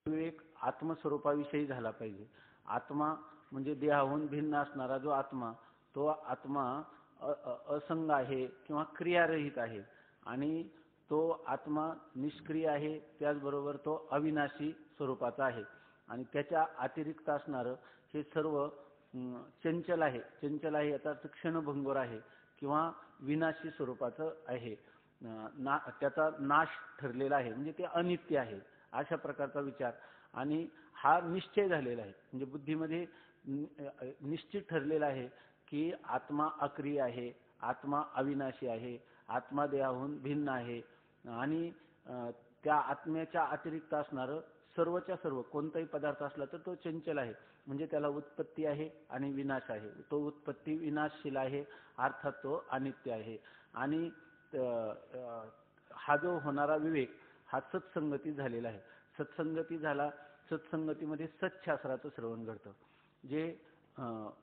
विवेक आत्मस्वरूपाविषयी झाला पाहिजे. आत्मा म्हणजे देहाहून भिन्न असणारा जो आत्मा, तो आत्मा असंग आहे किंवा क्रियारहित आहे आणि तो आत्मा निष्क्रिय आहे, त्याचबरोबर तो अविनाशी स्वरूपाचा आहे आणि त्याच्या अतिरिक्त असणारं हे सर्व चंचल आहे. चंचल आहे याचा अर्थ क्षणभंगुर आहे किंवा विनाशी स्वरूपाचं आहे. त्याचा नाश ठरलेला आहे, म्हणजे ते अनित्य आहे, अशा प्रकारचा विचार. आणि हा निश्चय झालेला आहे, म्हणजे बुद्धीमध्ये निश्चित ठरलेला आहे की आत्मा अक्रिय आहे, आत्मा अविनाशी आहे, आत्मा देहाहून भिन्न आहे आणि त्या आत्म्याच्या अतिरिक्त असणारं सर्वच्या सर्व कोणताही पदार्थ असला तर तो चंचल आहे, म्हणजे त्याला उत्पत्ती आहे आणि विनाश आहे. तो उत्पत्ती विनाशशील आहे, अर्थात तो अनित्य आहे. आणि हा जो होणारा विवेक हा सत्संगती झालेला आहे. सत्संगती झाला, सत्संगतीमध्ये सत्शास्त्राचं श्रवण घडतं. जे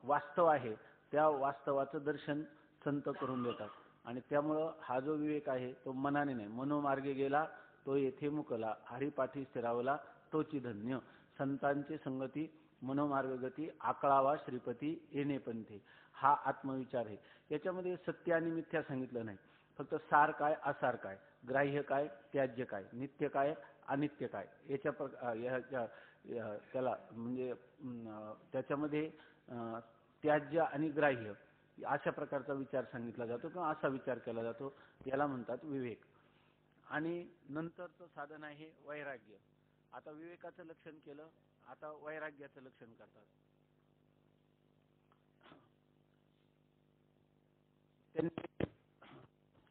वास्तव आहे त्या वास्तवाचं दर्शन संत करून देतात आणि त्यामुळं हा जो विवेक आहे तो मनाने नाही, मनोमार्गे गेला तो येथे मुकला, हरिपाठी स्थिरावला तोची धन्य. संतांची संगती मनोमार्गगती, आकळावा श्रीपती येणे पंथी, हा आत्मविचार आहे. याच्यामध्ये सत्य आणि मिथ्या सांगितलं नाही, फक्त सार काय असार काय, ग्राह्य काय त्याज्य काय, नित्य काय अनित्य काय, त्याला म्हणजे त्याच्यामध्ये त्याज्य आणि ग्राह्य अशा प्रकारचा विचार सांगितला जातो किंवा असा विचार केला जातो, याला म्हणतात विवेक. आणि नंतरचं साधन आहे वैराग्य. आता विवेकाचं लक्षण केलं, आता वैराग्याचं लक्षण करतात. त्यांनी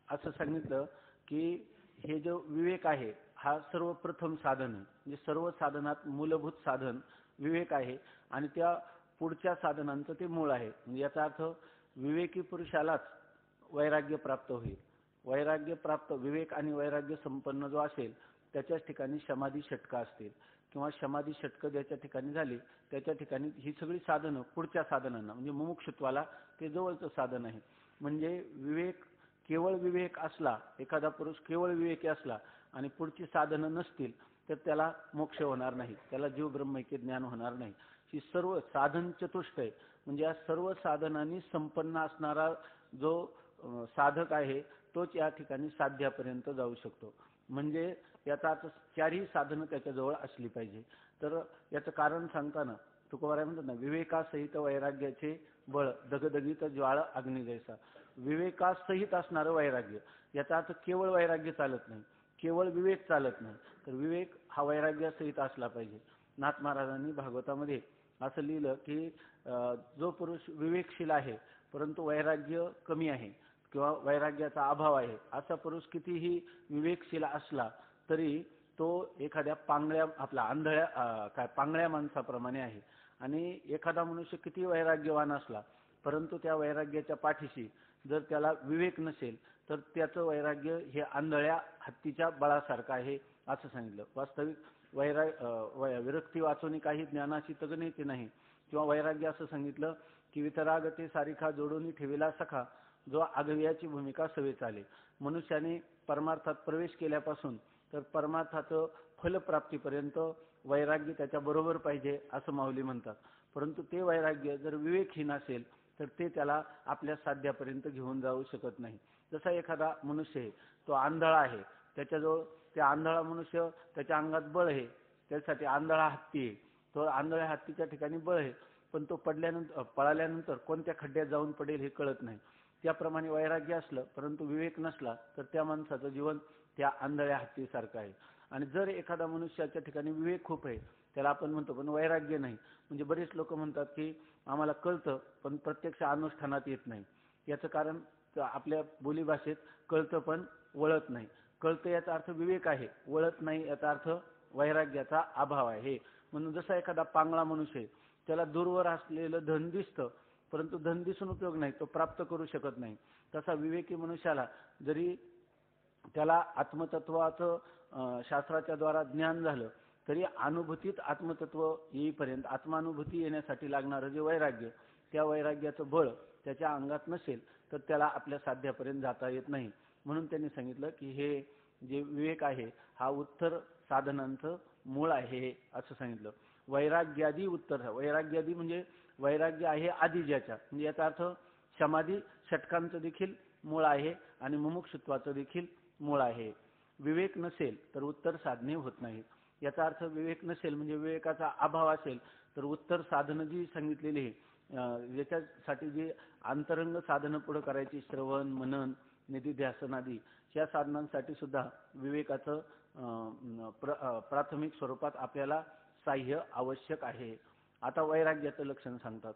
असं सांगितलं की हे जो विवेक आहे हा सर्वप्रथम साधन आहे, म्हणजे सर्व साधनात मूलभूत साधन विवेक आहे आणि त्या पुढच्या साधनांचं ते मूळ आहे. म्हणजे याचा अर्थ विवेकी पुरुषालाच वैराग्य प्राप्त होईल. वैराग्य प्राप्त, विवेक आणि वैराग्य संपन्न जो असेल त्याच्याच ठिकाणी समाधी षटकं असतील किंवा समाधी षटकं ज्याच्या ठिकाणी झाली त्याच्या ठिकाणी ही सगळी साधनं पुढच्या साधनांना, म्हणजे मुमुक्षुत्वाला ते जवळचं साधन आहे. म्हणजे विवेक, केवळ विवेक असला, एखादा पुरुष केवळ विवेकी असला आणि पुढची साधनं नसतील तर त्याला मोक्ष होणार नाही, त्याला जीव ब्रह्मैक्य ज्ञान होणार नाही. ही सर्व साधन चतुष्टय, म्हणजे या सर्व साधनांनी संपन्न असणारा जो साधक आहे तोच या ठिकाणी साध्यापर्यंत जाऊ शकतो. म्हणजे याचा चारही साधनं त्याच्याजवळ असली पाहिजे. तर याचं कारण सांगताना तुकोबाराय म्हणतात ना, विवेकासहित वैराग्याचे बळ दगदगीत ज्वाळ अग्नी जैसा. विवेकासहित असणारं वैराग्य, याचा अर्थ केवळ वैराग्य चालत नाही, केवळ विवेक चालत नाही, तर विवेक हा वैराग्यासहित असला पाहिजे. नाथ महाराजांनी भागवतामध्ये असं लिहिलं की जो पुरुष विवेकशील आहे परंतु वैराग्य कमी आहे किंवा वैराग्याचा अभाव आहे, असा पुरुष कितीही विवेकशील असला तरी तो एखाद्या पांगळ्या, आपला आंधळ्या पांगळ्या माणसाप्रमाणे आहे. आणि एखादा मनुष्य किती वैराग्यवान असला परंतु त्या वैराग्याच्या पाठीशी जर त्याला विवेक नसेल तर त्याचं वैराग्य हे आंधळ्या हत्तीच्या बळासारखं आहे असं सांगितलं. वास्तविक विरक्ती वाचून काही ज्ञानाची तगण येते नाही. किंवा वैराग्य असं सांगितलं की वितरागते सारिखा जोडून ठेविला सखा, जो आगव्याची भूमिका सवे चाले. मनुष्याने परमार्थात प्रवेश केल्यापासून तर परमार्थाचं फलप्राप्तीपर्यंत वैराग्य त्याच्या बरोबर पाहिजे असं माऊली म्हणतात. परंतु ते वैराग्य जर विवेकहीन असेल तर ते त्याला आपल्या साध्यापर्यंत घेऊन जाऊ शकत नाही. जसा एखादा मनुष्य आहे, तो आंधळा आहे, त्याच्याजवळ त्या आंधळा मनुष्य, त्याच्या अंगात बळ आहे, त्यासाठी आंधळा हत्ती आहे, तो आंधळ्या हत्तीच्या ठिकाणी बळ आहे, पण तो पळाल्यानंतर कोणत्या खड्ड्यात जाऊन पडेल हे कळत नाही. त्याप्रमाणे वैराग्य असलं परंतु विवेक नसला तर त्या माणसाचं जीवन त्या आंधळ्या हत्तीसारखं आहे. आणि जर एखादा मनुष्याच्या ठिकाणी विवेक खूप आहे, त्याला आपण म्हणतो पण वैराग्य नाही, म्हणजे बरेच लोक म्हणतात की आम्हाला कळतं पण प्रत्यक्ष अनुष्ठानात येत नाही. याचं कारण आपल्या बोलीभाषेत कळतं पण वळत नाही. कळतं याचा अर्थ विवेक आहे, वळत नाही याचा अर्थ वैराग्याचा अभाव आहे. म्हणून जसा एखादा पांगळा मनुष्य आहे, त्याला दूरवर असलेलं धन दिसतं परंतु धन दिसून उपयोग नाही, तो प्राप्त करू शकत नाही. तसा विवेकी मनुष्याला जरी त्याला आत्मतत्वाचं शास्त्राच्या द्वारा ज्ञान झालं तरी अनुभूतीत आत्मतत्व येईपर्यंत, आत्मानुभूती येण्यासाठी लागणारं जे वैराग्य, त्या वैराग्याचं बळ त्याच्या अंगात नसेल तर त्याला आपल्या साध्यापर्यंत जाता येत नाही. म्हणून त्यांनी सांगितलं की हे जे विवेक आहे हा उत्तर साधनांचं मूळ आहे असं सांगितलं. वैराग्यादी उत्तर, वैराग्यादी म्हणजे वैराग्य आहे आधी ज्याच्या, म्हणजे याचा अर्थ समाधी षटकांचं देखील मूळ आहे आणि मुमुक्षुत्वाचं देखील मूळ आहे. विवेक नसेल तर उत्तर साधने होत नाहीत. याचा अर्थ विवेक नसेल म्हणजे विवेकाचा अभाव असेल तर उत्तर साधनं जी सांगितलेली याच्यासाठी जी अंतरंग साधनं पुढे करायची, श्रवण मनन निधिध्यासनादी, या साधनांसाठी सुद्धा विवेकाचं प्राथमिक स्वरूपात आपल्याला साह्य आवश्यक आहे. आता वैराग्याचं लक्षण सांगतात.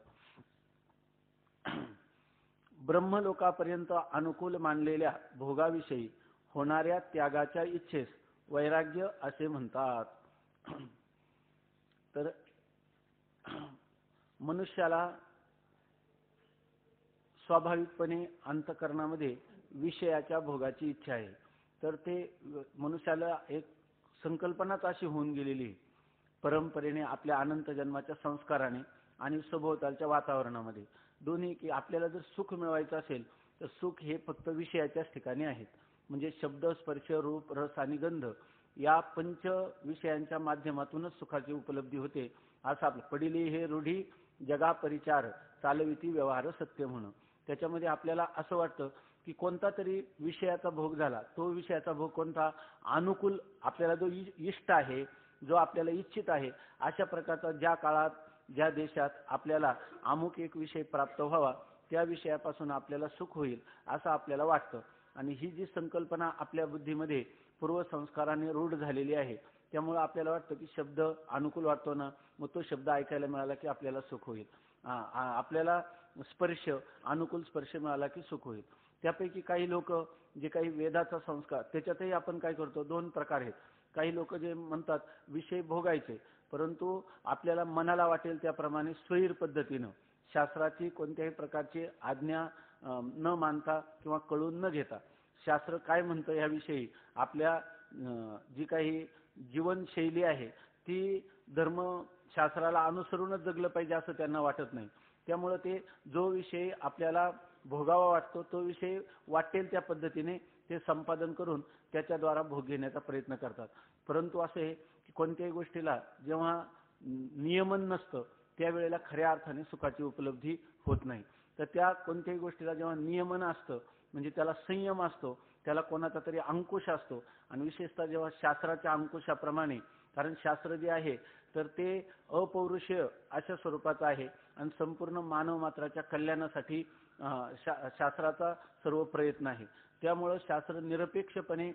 ब्रह्मलोकापर्यंत अनुकूल मानलेल्या भोगाविषयी होणाऱ्या त्यागाच्या इच्छेस वैराग्य असे म्हणतात. तर मनुष्याला स्वाभाविकपणे अंतःकरणामध्ये विषयाच्या भोगाची इच्छा आहे. तर ते मनुष्याला एक संकल्पनाच अशी होऊन गेलेली परंपरेने, आपल्या अनंत जन्माच्या संस्काराने आणि सभोवतालच्या वातावरणामध्ये दोन्ही, की आपल्याला जर सुख मिळवायचं असेल तर सुख हे फक्त विषयाच्याच ठिकाणी आहेत. म्हणजे शब्द स्पर्श रूप रस आणि गंध या पंच विषयांच्या माध्यमातूनच सुखाची उपलब्धी होते. असं आपलं पडिले हे रूढी जगा परिचार चालविती व्यवहार सत्य म्हणून. त्याच्यामध्ये आपल्याला असं वाटतं की कोणता तरी विषयाचा भोग झाला, तो विषयाचा भोग कोणता अनुकूल आपल्याला जो इष्ट आहे, जो आपल्याला इच्छित आहे, अशा प्रकारचा ज्या काळात ज्या देशात आपल्याला अमुक एक विषय प्राप्त व्हावा त्या विषयापासून आपल्याला सुख होईल असं आपल्याला वाटतं. आणि ही जी संकल्पना आपल्या बुद्धीमध्ये पूर्वसंस्काराने रूढ झालेली आहे, त्यामुळे आपल्याला वाटतं की शब्द अनुकूल वाटतो ना, मग तो शब्द ऐकायला मिळाला की आपल्याला सुख होईल. आपल्याला स्पर्श अनुकूल स्पर्श मिळाला की सुख होईल. त्यापैकी काही लोक जे काही वेदाचा संस्कार, त्याच्यातही आपण काय करतो, दोन प्रकार आहेत. काही लोक जे म्हणतात विषय भोगायचे, परंतु आपल्याला मनाला वाटेल त्याप्रमाणे स्वैर पद्धतीनं शास्त्राची कोणत्याही प्रकारची आज्ञा न मानता किंवा कळून न घेता शास्त्र काय म्हणतं याविषयी आपल्या जी काही जीवनशैली आहे ती धर्मशास्त्राला अनुसरूनच जगलं पाहिजे असं त्यांना वाटत नाही. त्यामुळे ते जो विषय आपल्याला भोगावा वाटतो तो विषय वाटेल त्या पद्धतीने ते संपादन करून त्याच्याद्वारा भोग घेण्याचा प्रयत्न करतात. परंतु असे की कोणत्याही गोष्टीला जेव्हा नियमन नसतं त्यावेळेला खऱ्या अर्थाने सुखाची उपलब्धी होत नाही. तर त्या कोणत्याही गोष्टीला जेव्हा नियमन असतं म्हणजे त्याला संयम असतो, त्याला कोणाचा तरी अंकुश असतो, आणि विशेषतः जेव्हा शास्त्राच्या अंकुशाप्रमाणे, कारण शास्त्र जे आहे तर ते अपौरुषीय अशा स्वरूपाचं आहे आणि संपूर्ण मानव मात्राच्या कल्याणासाठी शास्त्राचा सर्व प्रयत्न आहे. त्यामुळे शास्त्र निरपेक्षपणे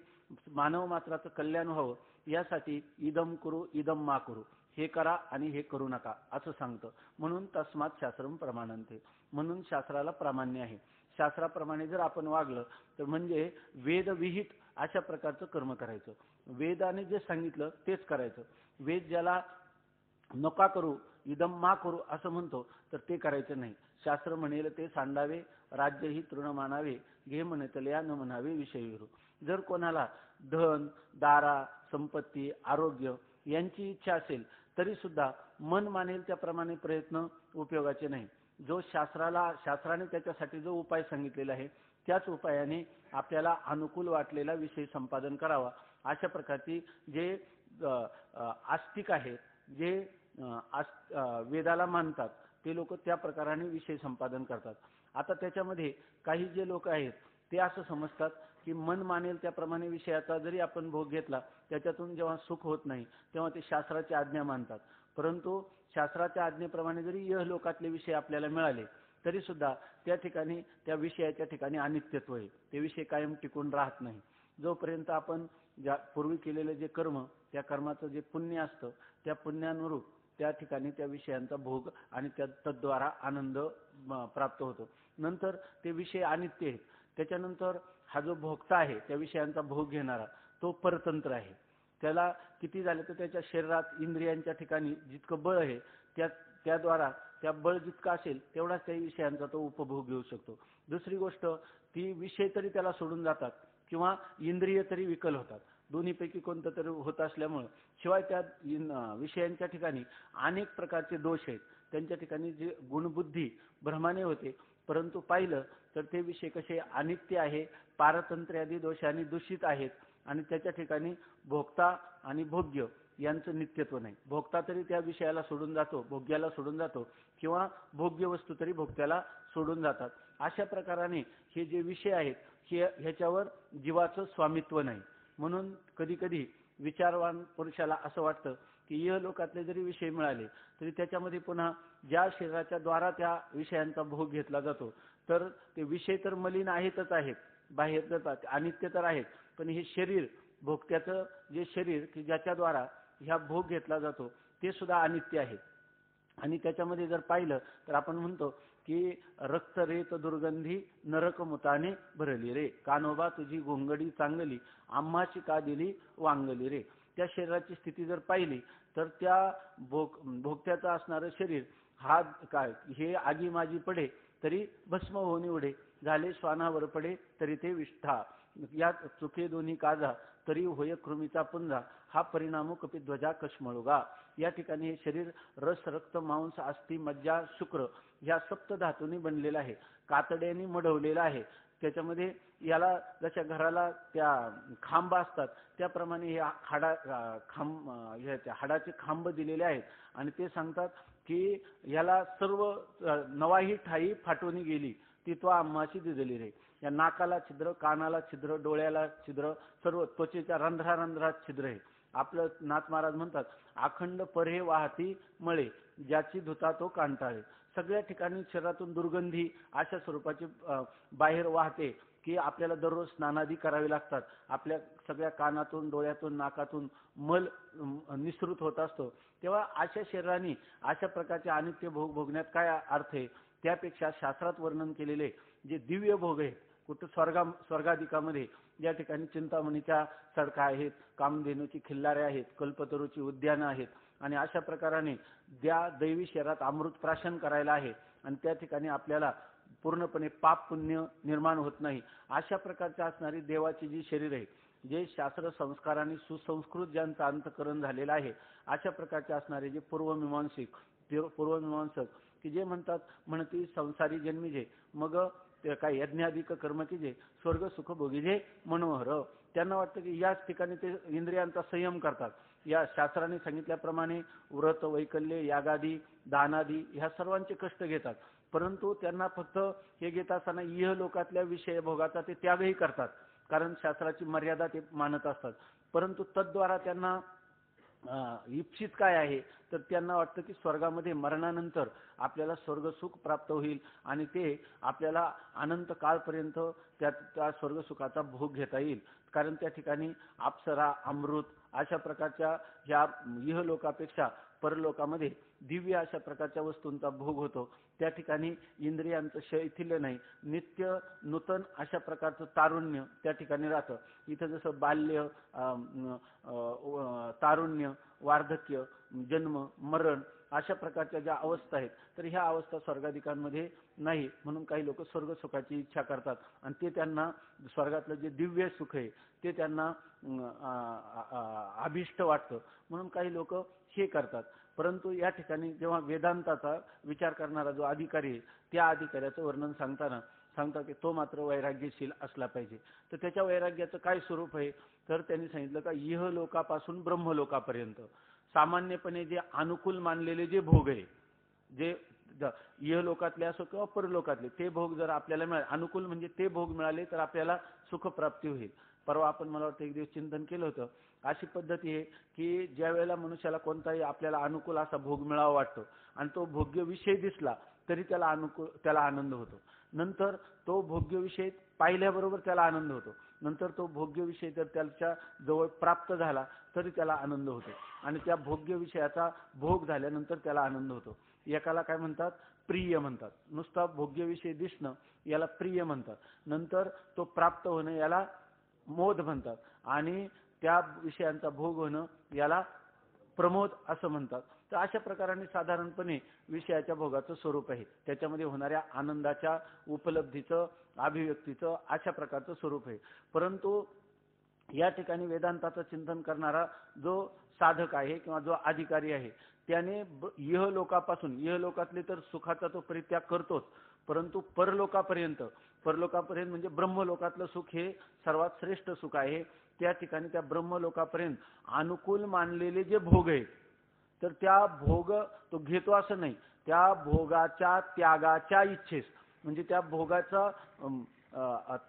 मानव मात्राचं कल्याण व्हावं यासाठी इदम कुरु इदम मा कुरु, हे करा आणि हे करू नका असं सांगतं. म्हणून तस्मात शास्त्रम प्रमाणन्ते, म्हणून शास्त्राला प्रामाण्य आहे. शास्त्राप्रमाणे जर आपण वागलं तर म्हणजे वेदविहित अशा प्रकारचं कर्म करायचं, वेदाने जे सांगितलं तेच करायचं. वेद ज्याला नका करू इदम मा करू असं म्हणतो तर ते करायचं नाही. शास्त्र म्हणेल ते सांडावे, राज्य ही तृण मानावे, घे म्हणतल्या न म्हणावे विषय विरू. जर कोणाला धन दारा संपत्ती आरोग्य यांची इच्छा असेल तरी सुद्धा मन मानेल त्याप्रमाणे प्रयत्न उपयोगाचे नाही. जो शास्त्राने त्याच्यासाठी जो उपाय सांगितलेला आहे त्याच उपायाने आपल्याला अनुकूल वाटलेला विषय संपादन करावा. अशा प्रकारची जे आस्तिक आहेत, जे वेदाला मानतात ते लोक त्या प्रकाराने विषय संपादन करतात. आता त्याच्यामध्ये काही जे लोक आहेत ते असं समजतात की मन मानेल त्याप्रमाणे विषयाचा जरी आपण भोग घेतला त्याच्यातून जेव्हा सुख होत नाही तेव्हा ते शास्त्राची आज्ञा मानतात. परंतु शास्त्राच्या आज्ञेप्रमाणे जरी इहलोकातले विषय आपल्याला मिळाले तरी सुद्धा त्या ठिकाणी त्या विषयाच्या ठिकाणी अनित्यत्व आहे, ते विषय कायम टिकून राहत नाही. जोपर्यंत आपण ज्या पूर्वी केलेले जे कर्म त्या कर्माचं जे पुण्य असतं त्या पुण्यानुरूप त्या ठिकाणी त्या विषयांचा भोग आणि तद्वारा आनंद प्राप्त होतो. नंतर ते विषय अनित्य आहेत. त्याच्यानंतर हा जो भोगता आहे त्या विषयांचा भोग घेणारा तो परतंत्र आहे. त्याला किती झाले तर त्याच्या शरीरात इंद्रियांच्या ठिकाणी जितकं बळ आहे त्याद्वारा त्या बळ जितका असेल तेवढाच त्या विषयांचा तो उपभोग घेऊ शकतो. दुसरी गोष्ट, ती विषय तरी त्याला सोडून जातात किंवा इंद्रिय तरी विकल होतात. दोन्हीपैकी कोणतं तरी होत असल्यामुळे शिवाय त्या विषयांच्या ठिकाणी अनेक प्रकारचे दोष आहेत. त्यांच्या ठिकाणी जे गुणबुद्धी भ्रमाने होते, परंतु पाहिलं तर ते विषय कसे अनित्य आहे, पारतंत्र्यादी दोषांनी दूषित आहेत आणि त्याच्या ठिकाणी भोक्ता आणि भोग्य यांचं नित्यत्व नाही. भोगता तरी त्या विषयाला सोडून जातो, भोग्याला सोडून जातो, किंवा भोग्य वस्तू तरी भोगत्याला सोडून जातात. अशा प्रकाराने हे जे विषय आहेत ह्याच्यावर जीवाचं स्वामित्व नाही. म्हणून कधी कधी विचारवान पुरुषाला असं वाटतं की इहलोकातले जरी विषय मिळाले तरी त्याच्यामध्ये पुन्हा ज्या शरीराच्या द्वारा त्या विषयांचा भोग घेतला जातो तर ते विषय तर मलिन आहेतच आहेत, बाह्य अनित्य तर आहेत, पण हे शरीर भोगत्याचं जे शरीर की ज्याच्याद्वारा ह्या भोग घेतला जातो ते सुद्धा अनित्य आहे. आणि त्याच्यामध्ये जर पाहिलं तर आपण म्हणतो की रक्त रेत दुर्गंधी नरक मुताने भरली रे, कानोबा तुझी गोंगडी चांगली आम्हाची का दिली वांगली रे. त्या शरीराची स्थिती जर पाहिली तर त्या भोगत्याचं असणारं शरीर हा काय हे आगी माझी पडे तरी भस्म होऊन उडे, झाले श्वानावर पडे तरी ते विष्ठा, या चुके दोन्ही काजा तरी होय कृमीचा पुंजा, हा परिणाम कपिध्वजा कश्मळुगा. या ठिकाणी हे शरीर रस रक्त मांस अस्थि मज्जा शुक्र या सप्त धातूंनी बनलेलं आहे, कातड्यांनी मढवलेलं आहे. त्याच्यामध्ये याला जशा घराला त्या खांब असतात त्याप्रमाणे हे हाडाचे खांब दिलेले आहेत. आणि ते सांगतात की याला सर्व नवाही ठाई फाटून गेली ती तो आम्हाची दिलेली रे. या नाकाला छिद्र, कानाला छिद्र, डोळ्याला छिद्र, सर्व त्वचेच्या रंध्रारंध्रात छिद्र आहे. आपलं नाथ महाराज म्हणतात अखंड परे वाहती मळे ज्याची धुता तो कांटाळे. सगळ्या ठिकाणी शरीरातून दुर्गंधी अशा स्वरूपाची बाहेर वाहते की आपल्याला दररोज स्नानादी करावे लागतात. आपल्या सगळ्या कानातून डोळ्यातून नाकातून मल निसृत होत असतो. तेव्हा अशा शरीराने अशा प्रकारचे अनित्य भोग भोगण्यात काय अर्थ आहे. त्यापेक्षा शास्त्रात वर्णन केलेले जे दिव्य भोग आहेत कुठं स्वर्गाधिकामध्ये या ठिकाणी चिंतामणीच्या सडका आहेत, कामधेनूची खिल्लारे आहेत, कल्पतरूची उद्यानं आहेत आणि अशा प्रकाराने त्या दैवी शरीरात अमृत प्राशन करायला आहे आणि त्या ठिकाणी आपल्याला पूर्णपणे पाप पुण्य निर्माण होत नाही. अशा प्रकारच्या असणारी देवाची जी शरीर आहे जे शास्त्र संस्कारांनी सुसंस्कृत ज्यांचं अंतकरण झालेलं आहे अशा प्रकारचे असणारे जे पूर्वमीमांसक की जे म्हणती संसारी जन्मीजे मग ते काय यज्ञाधिक कर्म कीजे स्वर्ग सुख भोगीजे मनोहर. त्यांना वाटतं की याच ठिकाणी ते इंद्रियांचा संयम करतात. या शास्त्राने सांगितल्याप्रमाणे व्रत वैकल्य यागादी दानादी ह्या सर्वांचे कष्ट घेतात, परंतु त्यांना फक्त हे घेत असताना इहलोकातल्या विषय भोगाचा ते त्यागही करतात कारण शास्त्राची मर्यादा ते मानत असतात. परंतु तद्वारा त्यांना इप्सित काय आहे तर त्यांना वाटतं की स्वर्गामध्ये मरणानंतर आपल्याला स्वर्ग सुख प्राप्त होईल आणि ते आपल्याला अनंत काळपर्यंत त्या स्वर्ग सुखाचा भोग घेता येईल. कारण त्या ठिकाणी अप्सरा अमृत अशा प्रकारच्या ह्या इहलोकापेक्षा परलोकामध्ये दिव्य अशा प्रकारच्या वस्तूंचा भोग होतो. त्या ठिकाणी इंद्रियांचं शैथिल्य नाही, नित्य नूतन अशा प्रकारचं तारुण्य त्या ठिकाणी राहतं. इथं जसं बाल्य तारुण्य वार्धक्य जन्म मरण अशा प्रकारच्या ज्या अवस्था आहेत तर ह्या अवस्था स्वर्गाधिकांमध्ये नाही. म्हणून काही लोक स्वर्ग सुखाची इच्छा करतात आणि ते त्यांना स्वर्गातलं जे दिव्य सुख आहे ते त्यांना अभिष्ट वाटतं म्हणून काही लोक हे करतात. परंतु या ठिकाणी जेव्हा वेदांताचा विचार करणारा जो अधिकारी आहे त्या अधिकाऱ्याचं वर्णन सांगतात की तो मात्र वैराग्यशील असला पाहिजे. तर त्याच्या वैराग्याचं काय स्वरूप आहे तर त्यांनी सांगितलं का इहलोकापासून ब्रह्मलोकापर्यंत सामान्यपणे जे अनुकूल मानलेले जे भोग आहे जे इहलोकातले असो किंवा परलोकातले ते भोग जर आपल्याला मिळाले, अनुकूल म्हणजे ते भोग मिळाले तर आपल्याला सुखप्राप्ती होईल. परवा आपण मला वाटतं एक दिवस चिंतन केलं होतं. अशी पद्धती आहे की ज्या वेळेला मनुष्याला कोणताही आपल्याला अनुकूल असा भोग मिळावा वाटतो आणि तो भोग्य विषय दिसला तरी त्याला आनंद होतो. नंतर तो भोग्य विषय पाहिल्याबरोबर त्याला आनंद होतो. नंतर तो भोग्य विषय जर त्याच्या जवळ प्राप्त झाला तरी त्याला आनंद होतो आणि त्या भोग्य विषयाचा भोग झाल्यानंतर त्याला आनंद होतो. एकाला काय म्हणतात प्रिय म्हणतात. नुसता भोग्य विषय दिसणं याला प्रिय म्हणतात. नंतर तो प्राप्त होणं याला मोद म्हणतात आणि त्या विषयांचा भोग होणं याला प्रमोद असं म्हणतात. तर अशा प्रकाराने साधारणपणे विषयाच्या भोगाचं स्वरूप आहे, त्याच्यामध्ये होणाऱ्या आनंदाच्या उपलब्धीचं अभिव्यक्तीचं अशा प्रकारचं स्वरूप आहे. परंतु या ठिकाणी वेदांताचं चिंतन करणारा जो साधक आहे किंवा जो अधिकारी आहे त्याने इहलोकापासून इहलोकातले तर सुखाचा तो परित्याग करतोच, परंतु परलोकापर्यंत म्हणजे ब्रह्मलोकातलं सुख हे सर्वात श्रेष्ठ सुख आहे. त्या ठिकाणी त्या ब्रह्मलोकापर्यंत अनुकूल मानलेले जे भोग आहेत, तर त्या भोग तो घेतो असं नाही, त्या भोगाच्या त्यागाच्या इच्छेस, म्हणजे त्या भोगाचा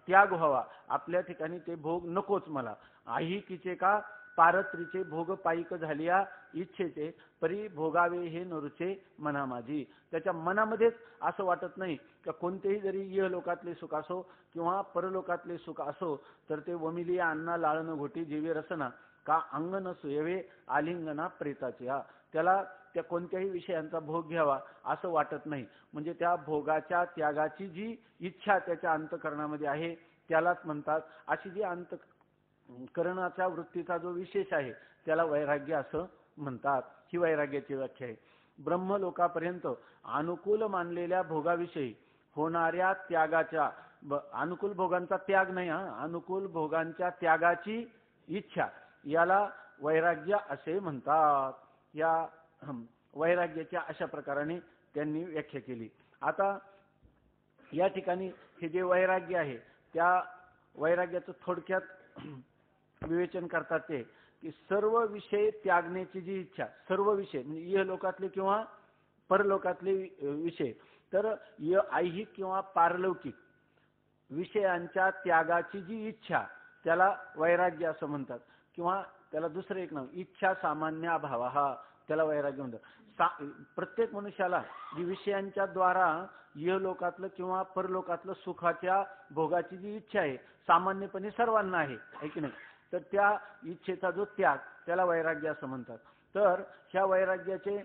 त्याग व्हावा, आपल्या ठिकाणी ते भोग नकोच मला, ऐहिकीचे का पारत्रीचे भोग पायिक झालिया इच्छेचे, परी भोगावे हे नरुचे मना माझी. त्याच्या मनामध्येच असं वाटत नाही की कोणतेही जरी इहलोकातले सुख असो किंवा परलोकातले सुख असो, तर ते वमिली अण्णा लाळन घोटी जीवे रसना का अंगन सुयवे आलिंगना प्रेताचे. त्याला त्या कोणत्याही विषयांचा भोग घ्यावा असं वाटत नाही. म्हणजे त्या भोगाच्या त्यागाची जी इच्छा त्याच्या अंतकरणामध्ये आहे त्यालाच म्हणतात. अशी जी अंतकरणाच्या वृत्तीचा जो विशेष आहे त्याला वैराग्य असं म्हणतात. ही वैराग्याची व्याख्या आहे. ब्रह्मलोकापर्यंत अनुकूल मानलेल्या भोगाविषयी होणाऱ्या त्यागाच्या, अनुकूल भोगांचा त्याग नाही, अनुकूल भोगांच्या त्यागाची इच्छा, याला वैराग्य असे म्हणतात. या वैराग्याच्या अशा प्रकाराने त्यांनी व्याख्या केली. आता या ठिकाणी हे जे वैराग्य आहे त्या वैराग्याचं थोडक्यात विवेचन करतात ते की सर्व विषय त्यागण्याची जी इच्छा, सर्व विषय म्हणजे इहलोकातले किंवा परलोकातले विषय, तर ऐहिक किंवा पारलौकिक विषयांच्या त्यागाची जी इच्छा त्याला वैराग्य असं म्हणतात. किंवा त्याला दुसरं एक नाव इच्छा सामान्य अभाव, हा त्याला वैराग्य म्हणतात. प्रत्येक मनुष्याला जी विषयांच्या द्वारा इहलोकातलं किंवा परलोकातलं सुखाच्या भोगाची जी इच्छा आहे सामान्यपणे सर्वांना आहे की नाही, तर त्या इच्छेचा जो त्याग त्याला वैराग्य असं म्हणतात. तर ह्या वैराग्याचे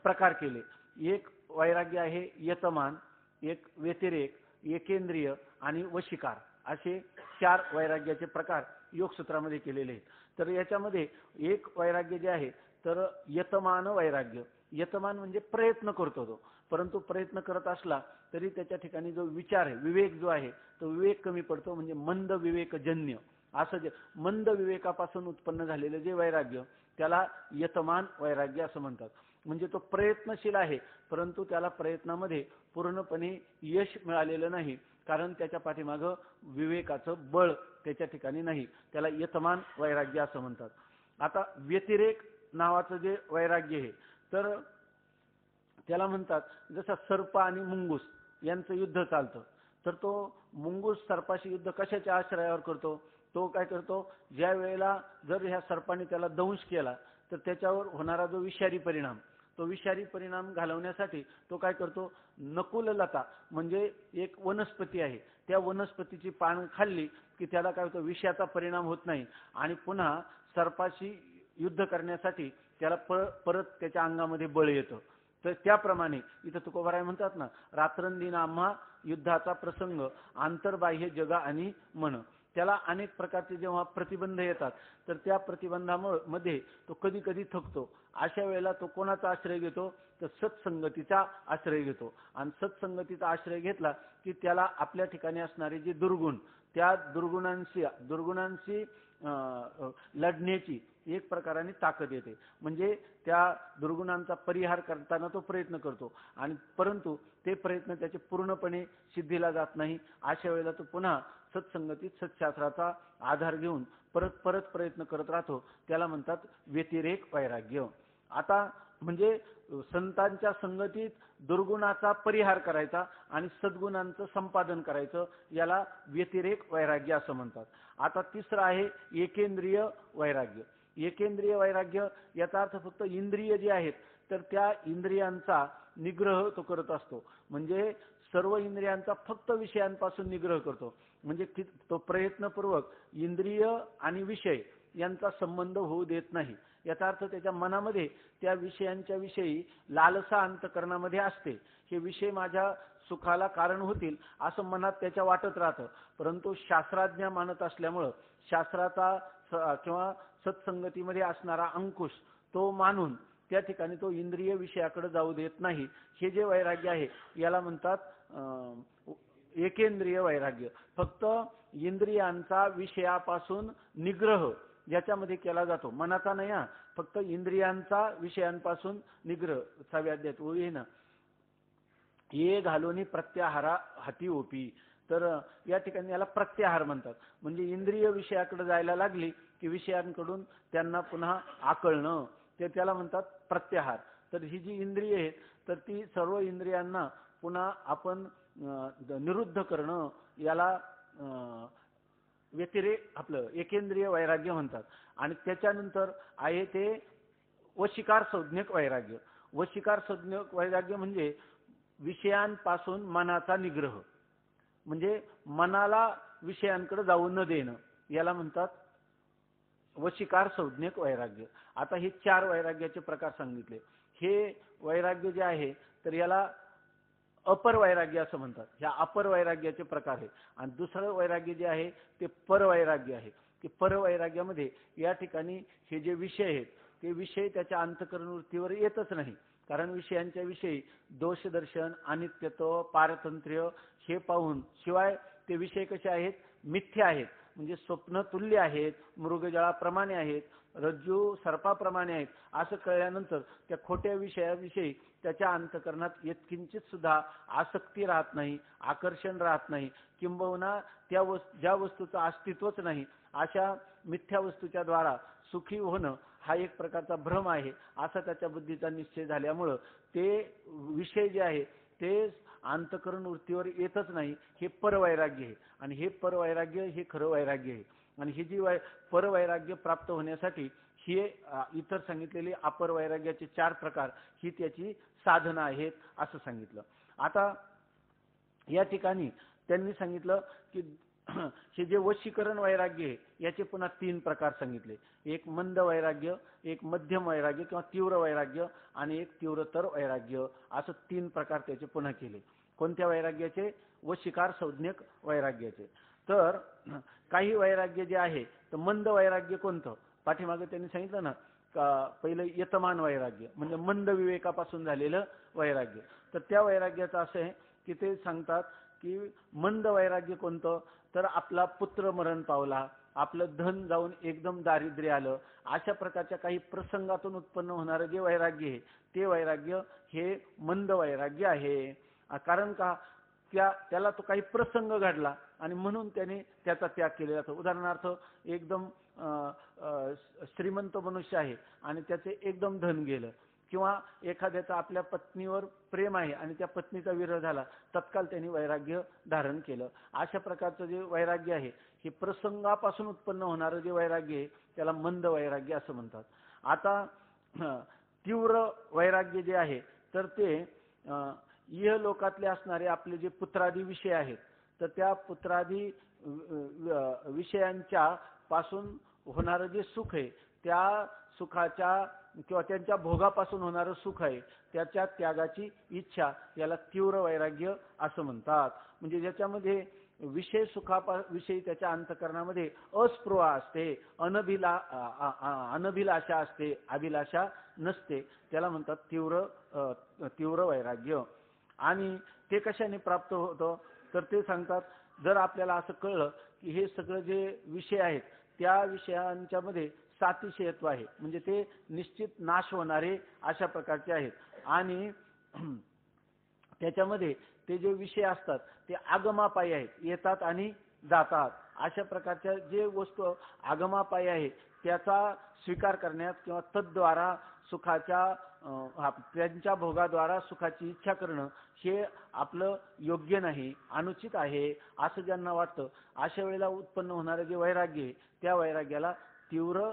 प्रकार केले. एक वैराग्य आहे यतमान, एक व्यतिरेक, एकेंद्रिय आणि वशिकार, असे 4 वैराग्याचे प्रकार योगसूत्रामध्ये केलेले आहेत. तर याच्यामध्ये एक वैराग्य जे आहे तर यतमान वैराग्य. यतमान म्हणजे प्रयत्न करतो तो, परंतु प्रयत्न करत असला तरी त्याच्या ठिकाणी जो विचार आहे, विवेक जो आहे तो विवेक कमी पडतो, म्हणजे मंद विवेकजन्य असं जे मंद विवेकापासून उत्पन्न झालेले जे वैराग्य त्याला यतमान वैराग्य असं म्हणतात. म्हणजे तो प्रयत्नशील आहे परंतु त्याला प्रयत्नामध्ये पूर्णपणे यश मिळालेलं नाही, कारण त्याच्या पाठीमागं विवेकाचं बळ त्याच्या ठिकाणी नाही, त्याला यतमान वैराग्य असं म्हणतात. आता व्यतिरेक नावाचं जे वैराग्य आहे तर त्याला म्हणतात, जसं सर्प आणि मुंगूस यांचं युद्ध चालतं, तर तो मुंगूस सर्पाशी युद्ध कशाच्या आश्रयावर करतो, तो काय करतो, ज्या वेळेला जर ह्या सर्पाने त्याला दंश केला तर त्याच्यावर होणारा जो विषारी परिणाम, तो विषारी परिणाम घालवण्यासाठी तो काय करतो, नकुललता म्हणजे एक वनस्पती आहे, त्या वनस्पतीची पानं खाल्ली की त्याला काय होतं, विषाचा परिणाम होत नाही आणि पुन्हा सर्पाशी युद्ध करण्यासाठी त्याला परत त्याच्या अंगामध्ये बळ येतं. तर त्याप्रमाणे इथं तुकोबाराय म्हणतात ना, रात्रंदिन आम्हा युद्धाचा प्रसंग आंतरबाह्य जगा आणि मन, त्याला अनेक प्रकारचे जेव्हा प्रतिबंध येतात तर त्या प्रतिबंधामध्ये तो कधी कधी थकतो. अशा वेळेला तो कोणाचा आश्रय घेतो, तर सत्संगतीचा आश्रय घेतो. आणि सत्संगतीचा आश्रय घेतला की त्याला आपल्या ठिकाणी असणारे जे दुर्गुण, त्या दुर्गुणांशी लढण्याची एक प्रकाराने ताकद येते. म्हणजे त्या दुर्गुणांचा परिहार करताना तो प्रयत्न करतो आणि परंतु ते प्रयत्न त्याचे पूर्णपणे सिद्धीला जात नाही. अशा वेळेला तो पुन्हा सत्संगतीत सत्शास्त्राचा आधार घेऊन परत परत प्रयत्न करत राहतो. त्याला म्हणतात व्यतिरेक वैराग्य. आता म्हणजे संतांच्या संगतीत दुर्गुणाचा परिहार करायचा आणि सद्गुणांचं संपादन करायचं, याला व्यतिरेक वैराग्य असं म्हणतात. आता तिसरं आहे एकेंद्रिय वैराग्य. एकेंद्रिय वैराग्य याचा अर्थ फक्त इंद्रिय जे आहेत तर त्या इंद्रियांचा निग्रह तो करत असतो. म्हणजे सर्व इंद्रियांचा फक्त विषयांपासून निग्रह करतो. म्हणजे तो प्रयत्नपूर्वक इंद्रिय आणि विषय यांचा संबंध होऊ देत नाही. याचा अर्थ त्याच्या मनामध्ये त्या विषयांच्या विषयी लालसा अंतकरणामध्ये असते. हे विषय माझ्या सुखाला कारण होतील असं मनात त्याच्या वाटत राहतं. परंतु शास्त्राज्ञ मानत असल्यामुळं शास्त्राचा किंवा सत्संगतीमध्ये असणारा अंकुश तो मानून त्या ठिकाणी तो इंद्रिय विषयाकडे जाऊ देत नाही. हे जे वैराग्य आहे याला म्हणतात एकेंद्रिय वैराग्य. फक्त इंद्रियांचा विषयापासून निग्रह याच्यामध्ये केला जातो, मनाचा नाही, फक्त इंद्रियांचा विषयांपासून निग्रह. 6व्या अध्यायात ओळी ना, ये घालोनी प्रत्याहारा हाती ओपी. तर या ठिकाणी याला प्रत्याहार म्हणतात. म्हणजे इंद्रिय विषयाकडे जायला लागली की विषयांकडून त्यांना पुन्हा आकळणं, ते त्याला म्हणतात प्रत्याहार. तर ही जी इंद्रिय आहेत तर ती सर्व इंद्रियांना पुन्हा आपण निरुद्ध करणं, याला आपलं एकेंद्रिय वैराग्य म्हणतात. आणि त्याच्यानंतर आहे ते वशिकार संज्ञक वैराग्य. वशिकार संज्ञक वैराग्य म्हणजे विषयांपासून मनाचा निग्रह, म्हणजे मनाला विषयांकडे जाऊ न देणं, याला म्हणतात वशिकार संज्ञक वैराग्य. आता हे 4 वैराग्याचे प्रकार सांगितले. हे वैराग्य जे आहे तर याला अपर वैराग्य असं म्हणतात. ह्या अपर वैराग्याचे प्रकार आहेत. आणि दुसरं वैराग्य जे आहे ते परवैराग्य आहे. की परवैराग्यामध्ये या ठिकाणी हे जे विषय आहेत ते विषय त्याच्या अंतःकरण वृत्तीवर येतच नाही. कारण विषयांच्या विषयी दोषदर्शन, अनित्यत्व, पारतंत्र्य हे पाहून, शिवाय ते विषय कसे आहेत, मिथ्या आहेत, म्हणजे स्वप्न तुल्य आहेत, मृगजळाप्रमाणे आहेत, रज्जू सर्पाप्रमाणे आहेत, असं कळल्यानंतर त्या खोट्या विषयाविषयी त्याच्या अंतःकरणात यत्किंचित सुद्धा आसक्ती राहत नाही, आकर्षण राहत नाही, किंबहुना ज्या वस्तूचं अस्तित्वच नाही अशा मिथ्या वस्तूच्या द्वारा सुखी होणं हा एक प्रकारचा भ्रम आहे, असा त्याच्या बुद्धीचा निश्चय झाल्यामुळं ते विषय जे आहे ते अंतःकरण वृत्तीवर येतच नाही. हे परवैराग्य आहे. आणि हे परवैराग्य हे खरं वैराग्य आहे. आणि ही जी परवैराग्य प्राप्त होण्यासाठी ही इतर सांगितलेली अपर वैराग्याचे 4 प्रकार ही त्याची साधनं आहेत असं सांगितलं. आता या ठिकाणी त्यांनी सांगितलं की हे जे वशीकरण वैराग्य आहे याचे पुन्हा 3 प्रकार सांगितले. एक मंद वैराग्य, एक मध्यम वैराग्य किंवा तीव्र वैराग्य आणि एक तीव्रतर वैराग्य, असं 3 प्रकार त्याचे पुन्हा केले. कोणत्या वैराग्याचे? वशिकार संज्ञक वैराग्याचे. तर काही वैराग्य जे आहे तर मंद वैराग्य कोणतं? पाठीमागे त्यांनी सांगितलं ना का पहिलं यतमान वैराग्य म्हणजे मंद विवेकापासून झालेलं वैराग्य. तर त्या वैराग्याचं असं आहे की ते सांगतात की मंद वैराग्य कोणतं? तर आपला पुत्र मरण पावला, आपलं धन जाऊन एकदम दारिद्र्य आलं, अशा प्रकारच्या काही प्रसंगातून उत्पन्न होणारं जे वैराग्य आहे ते वैराग्य हे मंद वैराग्य आहे. कारण का? त्याला तो काही प्रसंग घडला आणि म्हणून त्याने त्याचा त्याग केलेला असतो. उदाहरणार्थ एकदम श्रीमंत मनुष्य आहे आणि त्याचे एकदम धन गेलं, किंवा एखाद्याचा आपल्या पत्नीवर प्रेम आहे आणि त्या पत्नीचा विरह झाला, तत्काल त्यांनी वैराग्य धारण केलं. अशा प्रकारचं जे वैराग्य आहे हे प्रसंगापासून उत्पन्न होणारं जे वैराग्य आहे त्याला मंद वैराग्य असं म्हणतात. आता तीव्र वैराग्य जे आहे तर ते इह लोकातले असणारे आपले जे पुत्रादी विषय आहेत तर त्या पुत्रादी विषयांच्या पासून होणारं जे सुख आहे त्या सुखाच्या किंवा त्यांच्या भोगापासून होणारं सुख आहे त्याच्या त्यागाची इच्छा याला तीव्र वैराग्य असं म्हणतात. म्हणजे ज्याच्यामध्ये विषय विषयी त्याच्या अंतःकरणामध्ये अस्पृहा असते, अनभिलाषा असते, अभिलाषा नसते, त्याला म्हणतात तीव्र वैराग्य. आणि ते कशाने प्राप्त होतं? तर ते सांगतात जर आपल्याला असं कळलं की हे सगळं जे विषय आहेत त्या विषयांच्या मध्ये सातिशयत्व आहे, म्हणजे ते निश्चित नाश होणारे अशा प्रकारचे आहेत, आणि त्याच्यामध्ये ते जे विषय असतात ते आगमापायी आहेत, येतात आणि जातात. अशा प्रकारच्या जे वस्तू आगमापायी आहेत त्याचा स्वीकार करण्यात किंवा तद्वारा सुखाच्या त्यांच्या भोगाद्वारा सुखाची इच्छा करणं हे आपलं योग्य नाही, अनुचित आहे असं ज्यांना वाटतं, अशा वेळेला उत्पन्न होणारे जे वैराग्य आहे त्या वैराग्याला तीव्र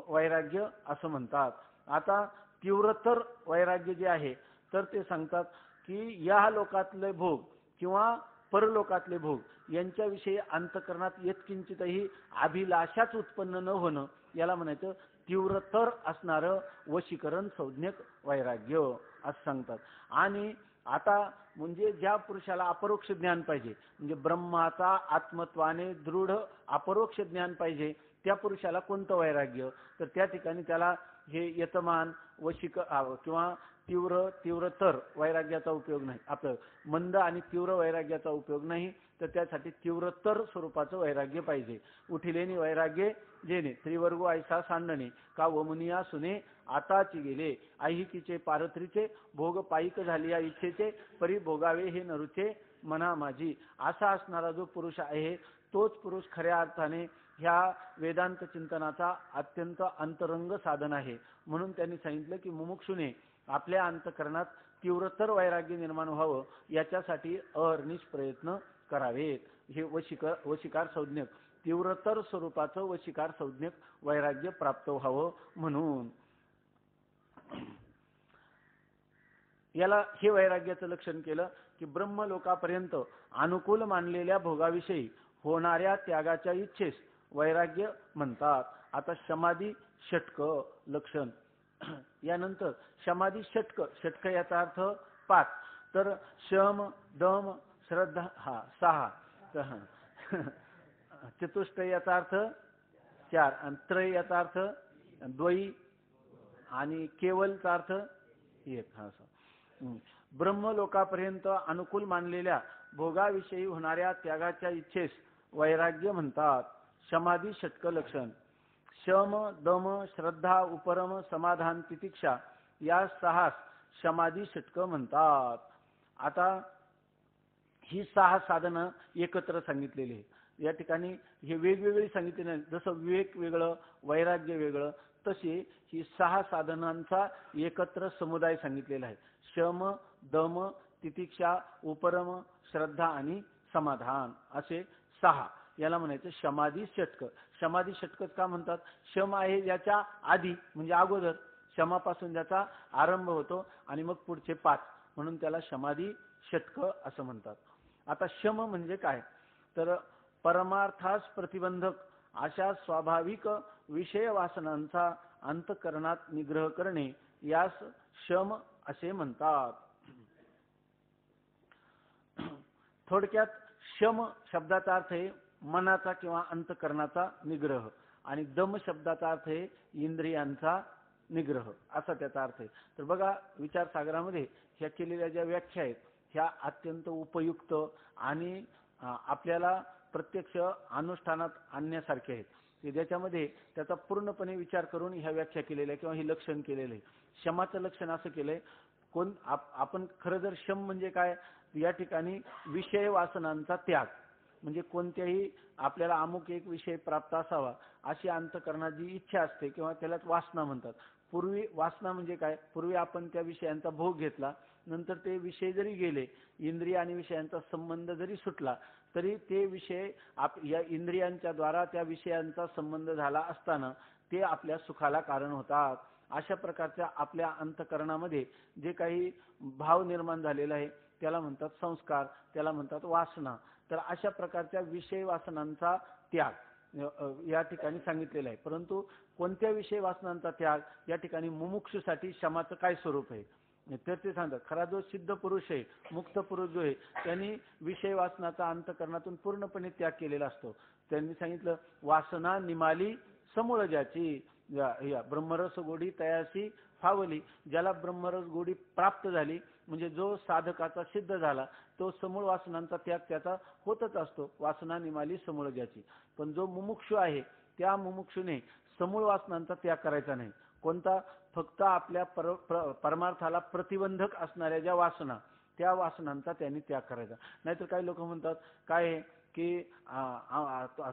वैराग्य असं म्हणतात. आता तीव्रतर वैराग्य जे आहे तर ते सांगतात की या लोकातले भोग किंवा परलोकातले भोग यांच्याविषयी अंतःकरणात यत्किंचितही अभिलाषाच उत्पन्न न होणं याला म्हणायचं तीव्रतर असणारं वशीकरण संज्ञक वैराग्य असं सांगतात. आणि आता म्हणजे ज्या पुरुषाला अपरोक्ष ज्ञान पाहिजे, म्हणजे ब्रह्माचा आत्मत्वाने दृढ अपरोक्ष ज्ञान पाहिजे, त्या पुरुषाला कोणतं वैराग्य? तर त्या ठिकाणी त्याला हे यतमान किंवा तीव्रतर वैराग्याचा उपयोग नाही, आपलं मंद आणि तीव्र वैराग्याचा उपयोग नाही, तर त्यासाठी तीव्रतर स्वरूपाचं वैराग्य पाहिजे. उठिलेनी वैराग्य जेणे त्रिवर्गो ऐसा सांडणे का वमुनिया सुने आताची गेले ऐहिकीचे पारत्रीचे भोग पायिक झाली या इच्छेचे परी भोगावे हे नरुचे मना माझी. असा असणारा जो पुरुष आहे तोच पुरुष खऱ्या अर्थाने ह्या वेदांत चिंतनाचा अत्यंत अंतरंग साधन आहे. म्हणून त्यांनी सांगितलं की मुमुक्षुने आपल्या अंतकरणात तीव्रतर वैराग्य निर्माण व्हावं याच्यासाठी अहर्निश प्रयत्न करावेत. हे वशिकार संज्ञक तीव्रतर स्वरूपाचं वशिकार संज्ञक वैराग्य प्राप्त व्हावं म्हणून. याला हे वैराग्याचं लक्षण केलं की ब्रह्मलोकापर्यंत अनुकूल मानलेल्या भोगाविषयी होणाऱ्या त्यागाच्या इच्छेस वैराग्य म्हणतात. आता समाधी षटक लक्षण. यानंतर समाधी षटक याचा अर्थ 5. तर शम दम श्रद्धा हा 6. चतुष्टय याचा अर्थ 4 आणि त्रय याचा अर्थ 2 आणि केवलचा अर्थ 1. हा ब्रह्मलोकापर्यंत अनुकूल मानलेल्या भोगाविषयी होणाऱ्या त्यागाच्या इच्छेस वैराग्य म्हणतात. समाधी षटक लक्षण. शम दम श्रद्धा उपरम समाधान तितिक्षा या 6 समाधी षटक म्हणतात. आता ही 6 साधनं एकत्र सांगितलेली आहे. या ठिकाणी हे वेगवेगळी सांगितले नाही. जसं विवेक वेगळं वैराग्य वेगळं तशी ही 6 साधनांचा एकत्र समुदाय सांगितलेला आहे. शम दम तितिक्षा उपरम श्रद्धा आणि समाधान असे 6. याला म्हणायचं समाधी षटक. समाधी षटक का म्हणतात? शम आहे ज्याच्या आधी म्हणजे अगोदर, शमापासून ज्याचा आरंभ होतो आणि मग पुढचे 5 म्हणून त्याला समाधी षटक असं म्हणतात. आता शम म्हणजे काय? तर परमार्थास प्रतिबंधक अशा स्वाभाविक विषय वासनांचा अंतकरणात निग्रह करणे यास शम असे म्हणतात. थोडक्यात शम शब्दाचा अर्थ आहे मनाचा किंवा अंतकरणाचा निग्रह आणि दम शब्दाचा अर्थ आहे इंद्रियांचा निग्रह असा त्याचा अर्थ आहे. तर बघा विचारसागरामध्ये ह्या केलेल्या ज्या व्याख्या आहेत ह्या अत्यंत उपयुक्त आणि आपल्याला प्रत्यक्ष अनुष्ठानात आणण्यासारखे आहेत. ज्याच्यामध्ये त्याचा पूर्णपणे विचार करून ह्या व्याख्या केलेल्या किंवा हे लक्षण केलेलं आहे. शमाचं लक्षण असं केलंय आपण खरं जर शम म्हणजे काय या ठिकाणी विषय वासनांचा त्याग म्हणजे कोणत्याही आपल्याला अमुक एक विषय प्राप्त असावा अशी अंतकरणाची इच्छा असते किंवा त्यालाच वासना म्हणतात. पूर्वी वासना म्हणजे काय? पूर्वी आपण त्या विषयांचा भोग घेतला नंतर ते विषय जरी गेले इंद्रिय आणि विषयांचा संबंध जरी सुटला तरी ते विषय या इंद्रियांच्या द्वारा त्या विषयांचा संबंध झाला असताना ते आपल्या सुखाला कारण होतात. अशा प्रकारच्या आपल्या अंतकरणामध्ये जे काही भाव निर्माण झालेला आहे त्याला म्हणतात संस्कार, त्याला म्हणतात वासना. तर अशा प्रकारच्या विषय वासनांचा त्याग या ठिकाणी सांगितलेला आहे. परंतु कोणत्या विषय वासनांचा त्याग या ठिकाणी मुमुक्षूसाठी शमाचं काय स्वरूप आहे तर ते सांगतात. खरा जो सिद्ध पुरुष आहे मुक्त पुरुष जो आहे त्यांनी विषय वासनाचा अंतकरणातून पूर्णपणे त्याग केलेला असतो. त्यांनी सांगितलं वासना निमाली समूळ ज्याची या ब्रह्मरस गोडी तयासी फावली. ज्याला ब्रह्मरस गोडी प्राप्त झाली म्हणजे जो साधकाचा सिद्ध झाला तो समूळ वासनांचा त्याग त्याचा होतच असतो. वासना निमाली समूळ ज्याची. पण जो मुमुक्षू आहे त्या मुमुक्षूने समूळ वासनांचा त्याग करायचा नाही. कोणता? फक्त आपल्या परमार्थाला प्रतिबंधक असणाऱ्या ज्या वासना त्या वासनांचा त्यांनी त्याग करायचा. नाहीतर काही लोक म्हणतात काय की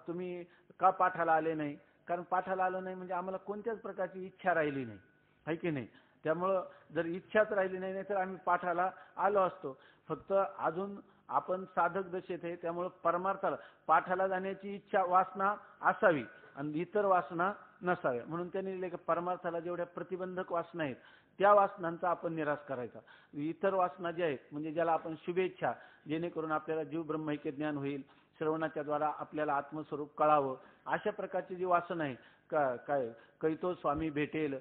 तुम्ही का पाठाला आले नाही? कारण पाठाला आलं नाही म्हणजे आम्हाला कोणत्याच प्रकारची इच्छा राहिली नाही आहे की नाही. त्यामुळं जर इच्छाच राहिली नाही तर आम्ही पाठाला आलो असतो. फक्त अजून आपण साधक दशेत आहे त्यामुळं परमार्थाला पाठाला जाण्याची इच्छा वासना असावी आणि इतर वासना नसाव्या. म्हणून त्यांनी लिहिले की परमार्थाला जेवढ्या प्रतिबंधक वासना आहेत त्या वासनांचा आपण निराश करायचा. इतर वासना ज्या आहेत म्हणजे ज्याला आपण शुभेच्छा जेणेकरून आपल्याला जीव ब्रह्मैक्य ज्ञान होईल श्रवणाच्या द्वारा आपल्याला आत्मस्वरूप कळावं अशा प्रकारची जी वासना आहे काय कैतो स्वामी भेटेल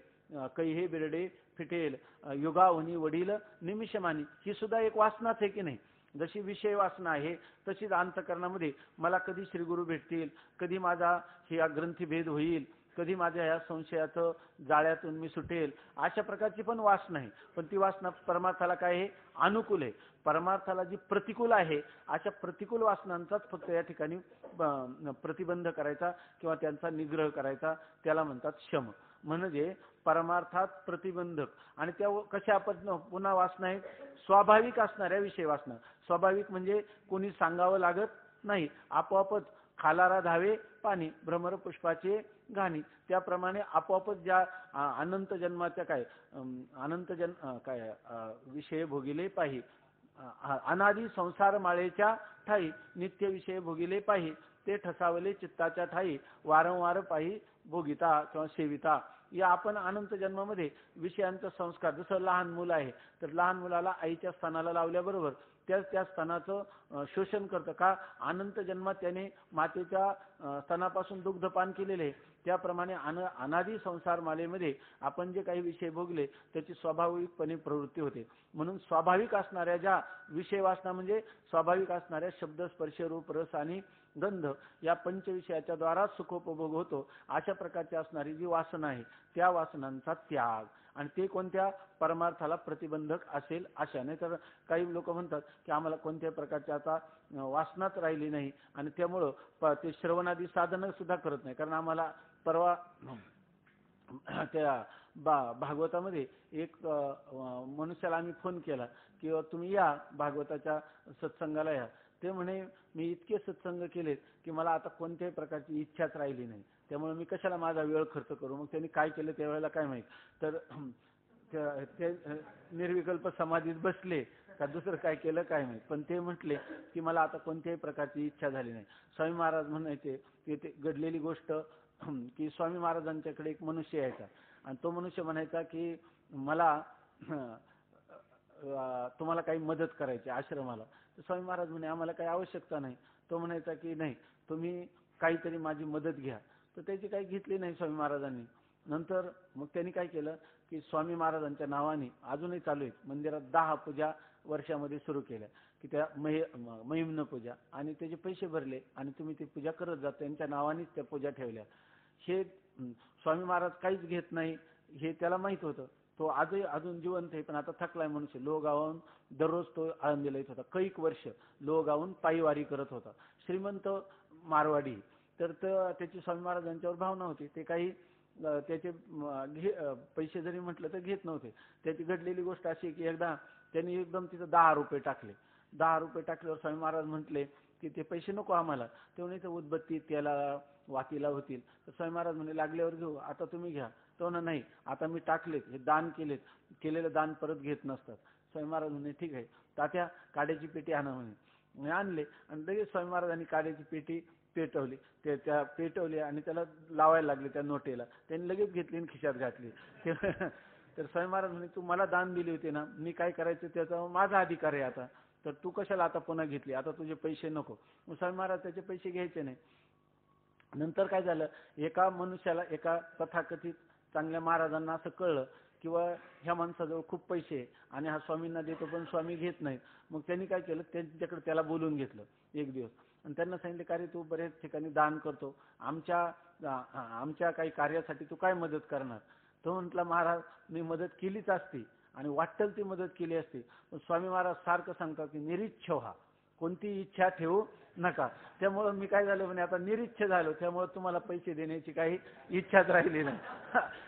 कै हे बिरडे फिटेल युगावनी वडील निमिषमानी ही सुद्धा एक वासनाच आहे की नाही. जशी विषय वासना आहे तशीच अंतकरणामध्ये मला कधी श्रीगुरु भेटतील, कधी माझा हे ग्रंथी भेद होईल, कधी माझ्या ह्या संशयाचं जाळ्यातून मी सुटेल अशा प्रकारची पण वासना आहे. पण ती वासना परमार्थाला काय आहे? अनुकूल आहे. परमार्थाला जी प्रतिकूल आहे अशा प्रतिकूल वासनांचाच फक्त या ठिकाणी प्रतिबंध करायचा किंवा त्यांचा निग्रह करायचा त्याला म्हणतात शम. म्हणजे परमार्थात प्रतिबंधक आणि त्या कशा आपण पुन्हा वासना आहे स्वाभाविक असणाऱ्या विषय वासना. स्वाभाविक म्हणजे कोणी सांगावं लागत नाही आपोआपच खालारा धावे पाणी भ्रमर पुष्पाचे घाणी, त्याप्रमाणे आपोआपच ज्या अनंत जन्माच्या काय अनंत जन्म काय विषय भोगिले पाहि, अनादी संसार माळेच्या ठाई नित्य विषय भोगिले पाहि, ते ठसावले चित्ताच्या ठाई वारंवार पाहि भोगिता किंवा सेविता. या आपण अनंत जन्मामध्ये विषयांचा संस्कार, जसं लहान मुलं आहे तर लहान मुलाला आईच्या स्तनाला लावल्याबरोबर त्या स्तनाचं शोषण करतं का, अनंत जन्मात त्याने मातेच्या स्तनापासून दुग्धपान केलेले आहे. त्याप्रमाणे अनादी संसार मालेमध्ये आपण जे काही विषय भोगले त्याची स्वाभाविकपणे प्रवृत्ती होते. म्हणून स्वाभाविक असणाऱ्या ज्या विषय वासना म्हणजे स्वाभाविक असणाऱ्या शब्द स्पर्श रूप रस आणि गंध या पंचविषयाच्या द्वारा सुखोपभोग होतो, अशा प्रकारची असणारी जी वासना आहे त्या वासनांचा त्याग. आणि ते कोणत्या परमार्थाला प्रतिबंधक असेल अशा. नाही तर काही लोक म्हणतात की आम्हाला कोणत्याही प्रकारची आता वासनाच राहिली नाही आणि त्यामुळं ते श्रवणादी साधनं सुद्धा करत नाही. कारण आम्हाला परवा त्या भागवतामध्ये एक मनुष्याला आम्ही फोन केला की तुम्ही या भागवताच्या सत्संगाला या. ते म्हणे मी इतके सत्संग केलेत की मला आता कोणत्याही प्रकारची इच्छाच राहिली नाही, त्यामुळे मी कशाला माझा वेळ खर्च करू. मग त्यांनी काय केलं त्यावेळेला काय माहित, तर ते निर्विकल्प समाधीत बसले का दुसरं काय केलं काय माहित, पण ते म्हटले की मला आता कोणत्याही प्रकारची इच्छा झाली नाही. स्वामी महाराज म्हणायचे की ते घडलेली गोष्ट की स्वामी महाराजांच्याकडे एक मनुष्य यायचा आणि तो मनुष्य म्हणायचा की मला तुम्हाला काही मदत करायची आश्रमाला. तर स्वामी महाराज म्हणे आम्हाला काही आवश्यकता नाही. तो म्हणायचा की नाही तुम्ही काहीतरी माझी मदत घ्या. तर त्याची काही घेतली नाही स्वामी महाराजांनी. नंतर मग त्यांनी काय केलं की स्वामी महाराजांच्या नावाने अजूनही चालू आहे मंदिरात 10 पूजा वर्षामध्ये सुरू केल्या की त्या महिम्न पूजा, आणि त्याचे पैसे भरले आणि तुम्ही ती पूजा करत जा, त्यांच्या नावानेच त्या पूजा ठेवल्या. हे स्वामी महाराज काहीच घेत नाही हे त्याला माहित होतं. तो आजही अजून जिवंत आहे, पण आता थकलाय मनुष्य. लोहगावून दररोज तो आळंदीला येत होता. कैक वर्ष लोहगावून पायीवारी करत होता. श्रीमंत मारवाडी. तर त्याची स्वामी महाराज यांच्यावर भावना होती. ते काही त्याचे पैसे जरी म्हटलं तर घेत नव्हते. त्याची घडलेली गोष्ट अशी की एकदा त्यांनी एकदम तिथं 10 रुपये टाकले. 10 रुपये टाकल्यावर स्वामी महाराज म्हटले की ते पैसे नको आम्हाला. तेव्हा इथं उदबत्ती त्याला वातीला होतील. तर स्वामी महाराज म्हणे लागल्यावर घेऊ, आता तुम्ही घ्या. तो नाही, आता मी टाकलेत, हे दान केलेत, केलेलं दान परत घेत नसतात. स्वामी महाराज म्हणे ठीक आहे तात्या काड्याची पेटी आणा म्हणे. आणले आणि लगेच स्वामी महाराजांनी काड्याची पेटी पेटवली. त्या पेटवली आणि त्याला लावायला लागले त्या नोटेला. त्यांनी लगेच घेतली आणि खिशात घातली. तर स्वामी महाराज म्हणे तू मला दान दिली होती ना, मी काय करायचं त्याचा माझा अधिकार आहे आता, तर तू कशाला आता पुन्हा घेतली, आता तुझे पैसे नको. मग स्वामी महाराज त्याचे पैसे घ्यायचे नाही. नंतर काय झालं, एका मनुष्याला एका तथाकथित चांगल्या महाराजांना असं कळलं किंवा ह्या माणसाजवळ खूप पैसे आणि हा स्वामींना देतो पण स्वामी घेत नाहीत. मग त्यांनी काय केलं, त्यांच्याकडे त्याला बोलून घेतलं एक दिवस आणि त्यांना सांगितले का रे तू बरेच ठिकाणी दान करतो, आमच्या काही कार्यासाठी तू काय मदत करणार. तो म्हटला महाराज मी मदत केलीच असती आणि वाटेल ती मदत केली असती, पण स्वामी महाराज सारखं सांगतात की निरीच्छ व्हा, कोणती इच्छा ठेवू नका. त्यामुळं मी काय झालं म्हणे आता निरीच्छ झालो, त्यामुळे तुम्हाला पैसे देण्याची काही इच्छाच राहिली नाही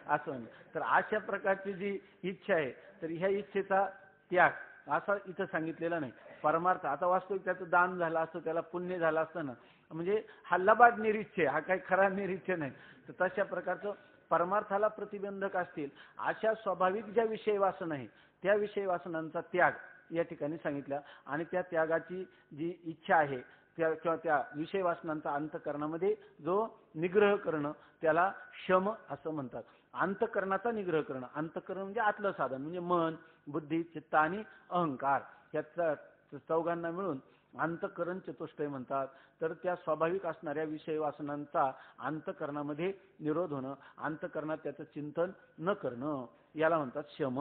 असं म्हणे. तर अशा प्रकारची जी इच्छा आहे तर ह्या इच्छेचा त्याग असा इथं सांगितलेला नाही. परमार्थ आता वास्तविक त्याचं दान झालं असतं, त्याला पुण्य झालं असतं ना, म्हणजे हा लबाड निरीच्छ, हा काही खरा निरीच्छ नाही. तर तशा प्रकारचं परमार्थाला प्रतिबंधक असतील अशा स्वाभाविक ज्या विषय वासना आहे त्या विषय वासनांचा त्याग या ठिकाणी सांगितला. आणि त्या त्यागाची जी इच्छा आहे किंवा त्या विषय वासनांचा अंतःकरणामध्ये जो निग्रह करणं त्याला शम असं म्हणतात. अंतःकरणाचा निग्रह करणं, अंतःकरण म्हणजे आतलं साधन म्हणजे मन, बुद्धी, चित्त आणि अहंकार, या चौघांना मिळून अंतःकरण चतुष्टय म्हणतात. तर त्या स्वाभाविक असणाऱ्या विषय वासनांचा अंतःकरणामध्ये निरोध होणं, अंतःकरणात त्याचं चिंतन न करणं याला म्हणतात शम.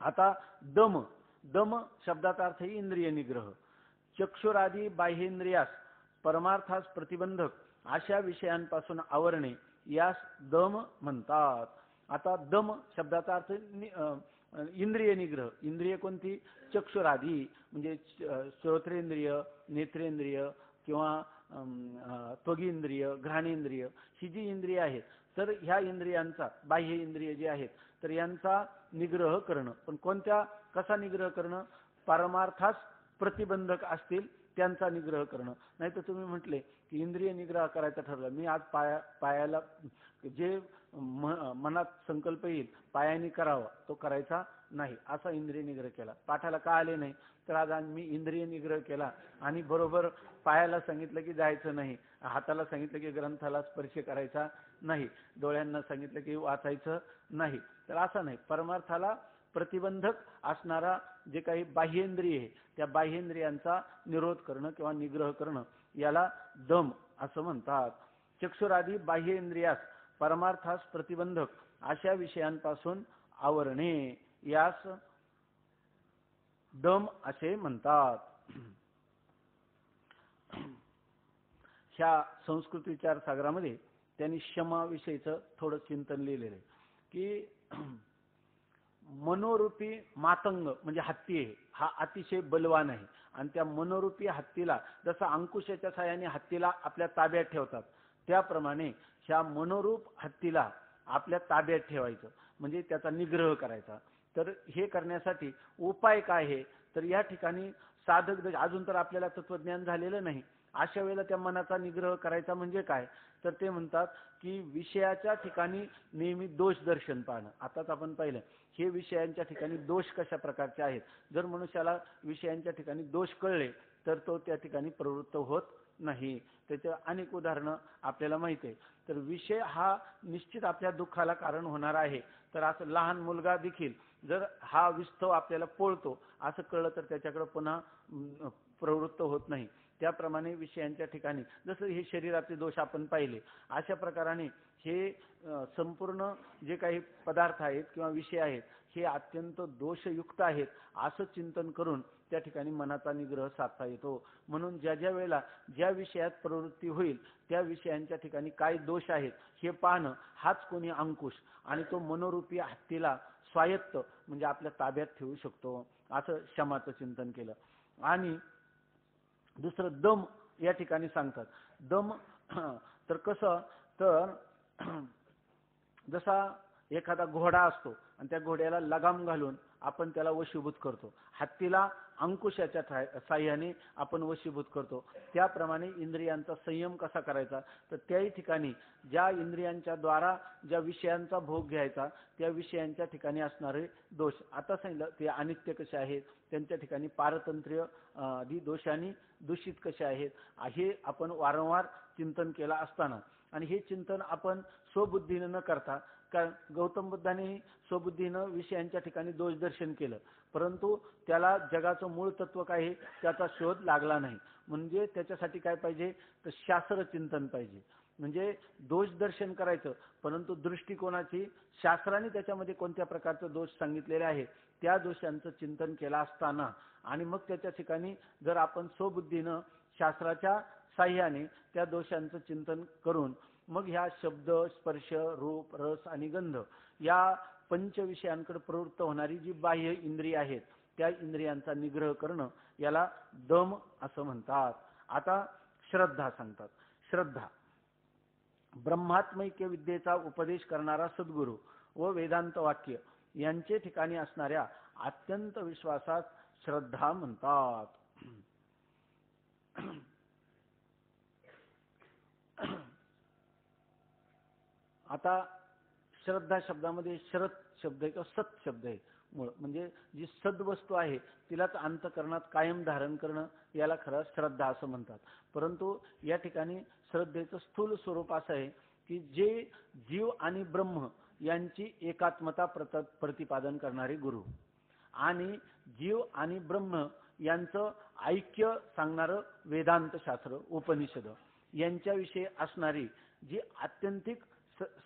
आता दम, दम शब्दाचा अर्थ इंद्रिय निग्रह. चक्षुरादी बाह्येंद्रियास परमार्थास प्रतिबंधक अशा विषयांपासून आवरणे यास दम म्हणतात. आता दम शब्दाचा अर्थ इंद्रिय निग्रह. इंद्रिय कोणती, चक्षुरादी म्हणजे श्रोत्रेंद्रिय, नेत्रेंद्रिय किंवा त्वगींद्रिय, घ्राणेंद्रिय, ही जी इंद्रिय आहेत तर ह्या इंद्रियांचा, बाह्य इंद्रिय जे आहेत तर यांचा निग्रह करणं. पण कोणत्या, कसा निग्रह करणं, परमार्थास प्रतिबंधक असतील त्यांचा निग्रह करणं. नाही तर तुम्ही म्हटले की इंद्रिय निग्रह करायचा ठरलं, मी आज पायाला जे मनात संकल्प येईल पायाने करावा तो करायचा नाही, असा इंद्रिय निग्रह केला. पाठाला का आले नाही तर आज मी इंद्रिय निग्रह केला आणि बरोबर पायाला सांगितलं की जायचं नाही, हाताला सांगितलं की ग्रंथाला स्पर्श करायचा नाही, डोळ्यांना सांगितलं की वाचायचं नाही. तर असं नाही, परमार्थाला प्रतिबंधक असणारा जे काही बाह्येंद्रिय आहे त्या बाह्येंद्रियांचा निरोध करणं किंवा निग्रह करणं याला दम असं म्हणतात. चक्षुरादी बाह्येंद्रियास परमार्थास प्रतिबंधक अशा विषयांपासून आवरणे यास दम असे म्हणतात. ह्या संस्कृत विचार सागरामध्ये त्यांनी क्षमाविषयीचं थोडं चिंतन लिहिलेलं आहे की मनोरूपी मातंग म्हणजे हत्ती आहे, हा अतिशय बलवान आहे आणि त्या मनोरूपी हत्तीला जसं अंकुशाच्या साहाय्याने हत्तीला आपल्या ताब्यात ठेवतात त्याप्रमाणे ह्या मनोरूप हत्तीला आपल्या ताब्यात ठेवायचं म्हणजे त्याचा निग्रह करायचा. तर हे करण्यासाठी उपाय काय आहे तर या ठिकाणी साधक अजून तर आपल्याला तत्वज्ञान झालेलं नाही, अशा वेळेला त्या मनाचा निग्रह करायचा म्हणजे काय तर ते म्हणतात की विषयाच्या ठिकाणी नेहमी दोष दर्शन पाहणं. आताच आपण पाहिलं हे विषयांच्या ठिकाणी दोष कशा प्रकारचे आहेत. जर मनुष्याला विषयांच्या ठिकाणी दोष कळले तर तो त्या ठिकाणी प्रवृत्त होत नाही. त्याच्या अनेक उदाहरणं आपल्याला माहिती आहे. तर विषय हा निश्चित आपल्या दुःखाला कारण होणार आहे. तर असं लहान मुलगा देखील जर हा विस्तव आपल्याला पोळतो असं कळलं तर त्याच्याकडे पुन्हा प्रवृत्त होत नाही. त्याप्रमाणे विषयांच्या ठिकाणी जसं हे शरीराचे दोष आपण पाहिले अशा प्रकाराने हे संपूर्ण जे काही पदार्थ आहेत किंवा विषय आहेत हे अत्यंत दोषयुक्त आहेत असं चिंतन करून त्या ठिकाणी मनाचा निग्रह साधता येतो. म्हणून ज्या ज्या वेळेला ज्या विषयात प्रवृत्ती होईल त्या विषयांच्या ठिकाणी काय दोष आहेत हे पाहणं हाच कोणी अंकुश आणि तो मनोरूपी हत्तीला स्वायत्त म्हणजे आपल्या ताब्यात ठेवू शकतो असं क्षमाचं चिंतन केलं. आणि दुसरं दम या ठिकाणी सांगतात. दम तर कसं तर जसा एखादा घोडा असतो आणि त्या घोड्याला लगाम घालून आपण त्याला वशीभूत करतो, हत्तीला अंकुशाच्या साह्याने आपण वशीभूत करतो, त्याप्रमाणे इंद्रियांचा संयम कसा करायचा तर त्याही ठिकाणी ज्या इंद्रियांच्या द्वारा ज्या विषयांचा भोग घ्यायचा त्या विषयांच्या ठिकाणी असणारे दोष आता सांगितलं ते अनित्य कसे आहेत, त्यांच्या ठिकाणी पारतंत्र्य आदी दोषांनी दूषित कसे आहेत हे आपण वारंवार चिंतन केलं असताना आणि हे चिंतन आपण स्वबुद्धीनं न करता कारण गौतम बुद्धाने स्वबुद्धीनं विषयांच्या ठिकाणी दोष दर्शन केलं परंतु त्याला जगाचं मूळ तत्व काय आहे त्याचा शोध लागला नाही. म्हणजे त्याच्यासाठी काय पाहिजे तर शास्त्र चिंतन पाहिजे. म्हणजे दोष दर्शन करायचं परंतु दृष्टिकोनाची शास्त्राने त्याच्यामध्ये कोणत्या प्रकारचं दोष सांगितलेले आहे त्या दोषांचं चिंतन केलं असताना आणि मग त्याच्या ठिकाणी जर आपण स्वबुद्धीनं शास्त्राच्या साह्याने त्या दोषांचं चिंतन करून मग ह्या शब्द स्पर्श रूप रस आणि गंध या पंच विषयांकडे प्रवृत्त होणारी जी बाह्य इंद्रिय आहेत त्या इंद्रियांचा निग्रह करणं याला दम असं म्हणतात. आता श्रद्धा सांगतात. श्रद्धा ब्रह्मात्मैक्य विद्येचा उपदेश करणारा सद्गुरू व वेदांत वाक्य यांचे ठिकाणी असणाऱ्या अत्यंत विश्वासात श्रद्धा म्हणतात. आता श्रद्धा शब्दामध्ये शरद शब्द आहे किंवा सत शब्द आहे मूळ म्हणजे जी सद्वस्तू आहे तिलाच अंतःकरणात कायम धारण करणं याला खरं श्रद्धा असं म्हणतात. परंतु या ठिकाणी श्रद्धेचं स्थूल स्वरूप असं आहे की जे जीव आणि ब्रह्म यांची एकात्मता प्रतिपादन करणारे गुरु आणि जीव आणि ब्रह्म यांचं ऐक्य सांगणारं वेदांत शास्त्र उपनिषद यांच्याविषयी असणारी जी आत्यंतिक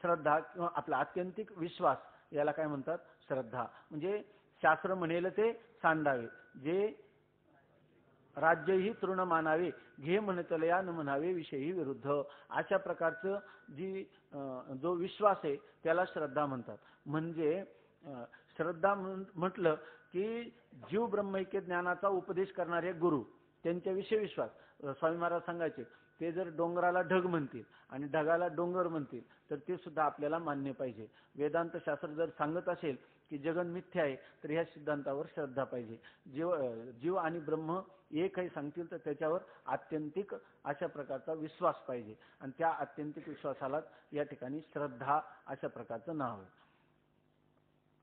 श्रद्धा किंवा आपला आत्यंतिक विश्वास याला काय म्हणतात श्रद्धा. म्हणजे शास्त्र म्हणेल ते सांडावे जे राज्यही तृण मानावे घे म्हणतलया न म्हणावे विषयी विरुद्ध अशा प्रकारचं जी जो विश्वास आहे त्याला श्रद्धा म्हणतात. म्हणजे श्रद्धा म्हटलं की जीव ब्रह्मैक्य ज्ञानाचा उपदेश करणारे गुरु त्यांच्याविषयी विश्वास. स्वामी महाराज सांगायचे ते जर डोंगराला ढग म्हणतील आणि ढगाला डोंगर म्हणतील तर ते सुद्धा आपल्याला मान्य पाहिजे. वेदांत शास्त्र जर सांगत असेल की जगन मिथ्या आहे, तर ह्या सिद्धांतावर श्रद्धा पाहिजे. जीव आणि ब्रह्म एकही सांगतील तर त्याच्यावर आत्यंतिक अशा प्रकारचा विश्वास पाहिजे, आणि त्या आत्यंतिक विश्वासालाच या ठिकाणी श्रद्धा अशा प्रकारचं नाव आहे.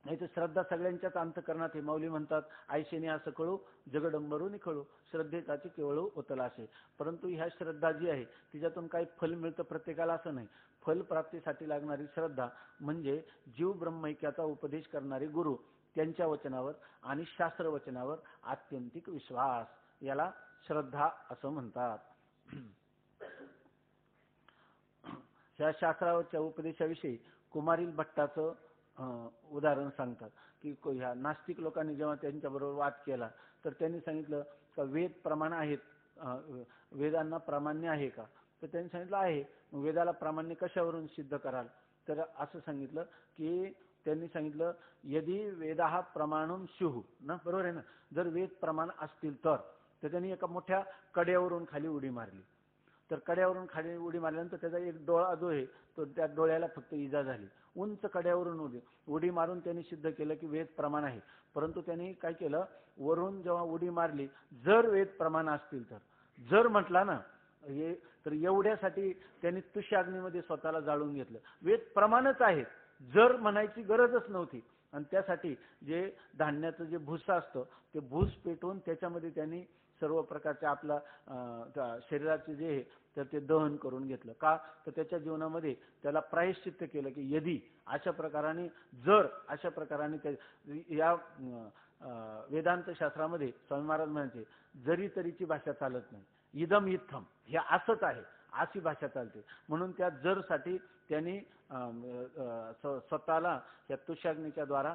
नाही तर श्रद्धा सगळ्यांच्याच अंतःकरणात आहे. माऊली म्हणतात, आयशेने असं कळू जगडंबरून कळू, श्रद्धेचाची केवळ ओतला असे. परंतु ह्या श्रद्धा जी आहे तिच्यातून काही फल मिळतं प्रत्येकाला असं नाही. फलप्राप्तीसाठी लागणारी श्रद्धा म्हणजे जीव ब्रह्मैक्याचा उपदेश करणारे गुरु त्यांच्या वचनावर आणि शास्त्र वचनावर आत्यंतिक विश्वास, याला श्रद्धा असं म्हणतात. ह्या शास्त्रावरच्या उपदेशाविषयी कुमारील भट्टाचं उदाहरण सांगतात की ह्या नास्तिक लोकांनी जेव्हा त्यांच्याबरोबर वाद केला तर त्यांनी सांगितलं का वेद प्रमाण आहेत, वेदांना प्रामाण्य आहे का? तर त्यांनी सांगितलं आहे. वेदाला प्रामाण्य कशावरून सिद्ध कराल? तर असं सांगितलं की त्यांनी सांगितलं यदि वेदाः प्रमाणम स्युः ना, बरोबर आहे ना. जर वेद प्रमाण असतील तर त्यांनी एका मोठ्या कड्यावरून खाली उडी मारली. तर कड्यावरून खाली उडी मारल्यानंतर त्याचा एक डोळा जो आहे तो त्या डोळ्याला फक्त इजा झाली. उंच कड्यावरून उडी मारून त्यांनी सिद्ध केलं की वेद प्रमाण आहे. परंतु त्यांनी काय केलं, वरून जेव्हा उडी मारली, जर वेद प्रमाण असतील तर, जर म्हटला ना हे, तर एवढ्यासाठी त्यांनी तुष्याग्नीमध्ये स्वतःला जाळून घेतलं. वेद प्रमाणच आहेत, जर म्हणायची गरजच नव्हती. आणि त्यासाठी जे धान्याचं जे भुसा असतं ते भूस पेटवून त्याच्यामध्ये त्यांनी सर्व प्रकारचे आपला शरीराचे जे आहे तर ते दहन करून घेतलं. का? तर त्याच्या जीवनामध्ये त्याला प्रायश्चित्त केलं की यदि अशा प्रकाराने, जर अशा प्रकाराने या वेदांत शास्त्रामध्ये स्वामी महाराज म्हणायचे जरी तरीची भाषा चालत नाही, इदम इत्थम, हे असंच आहे अशी भाषा चालते. म्हणून त्या जर साठी त्यांनी स्वतःला या तुषाग्नीच्या द्वारा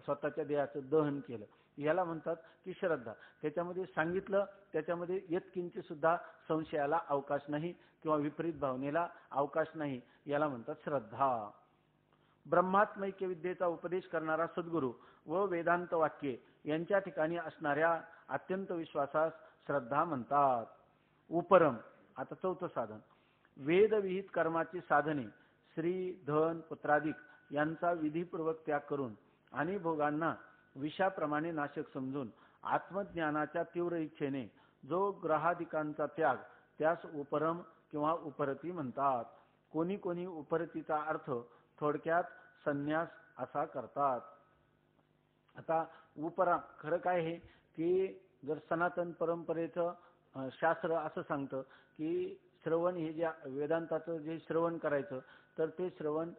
स्वतःच्या देहाचं दहन केलं. याला म्हणतात की श्रद्धा. त्याच्यामध्ये सांगितलं, त्याच्यामध्ये यत्किंचित सुद्धा संशयाला अवकाश नाही किंवा विपरीत भावनेला अवकाश नाही, याला म्हणतात श्रद्धा. ब्रह्मात्मैक्य विद्येचा उपदेश करणारा सद्गुरू व वेदांत वाक्ये यांच्या ठिकाणी असणाऱ्या अत्यंत विश्वासास श्रद्धा म्हणतात. उपरम, आता चौथं साधन, वेदविहित कर्माची साधने श्री, धन, पुत्रादिक यांचा विधीपूर्वक त्याग करून आणि भोगांना विषाप्रमाणे नाशक समजून आत्मज्ञानाच्या तीव्र इच्छेने जो ग्रहादिकांचा त्याग, त्यास उपरम किंवा उपरती म्हणतात. कोणी कोणी उपरतीचा अर्थ थोडक्यात संन्यास असा करतात. आता उपरा खरं काय आहे की जर सनातन परंपरेचं शास्त्र असं सांगतं की श्रवण हे जे वेदांताचं जे श्रवण करायचं तर ते श्रवण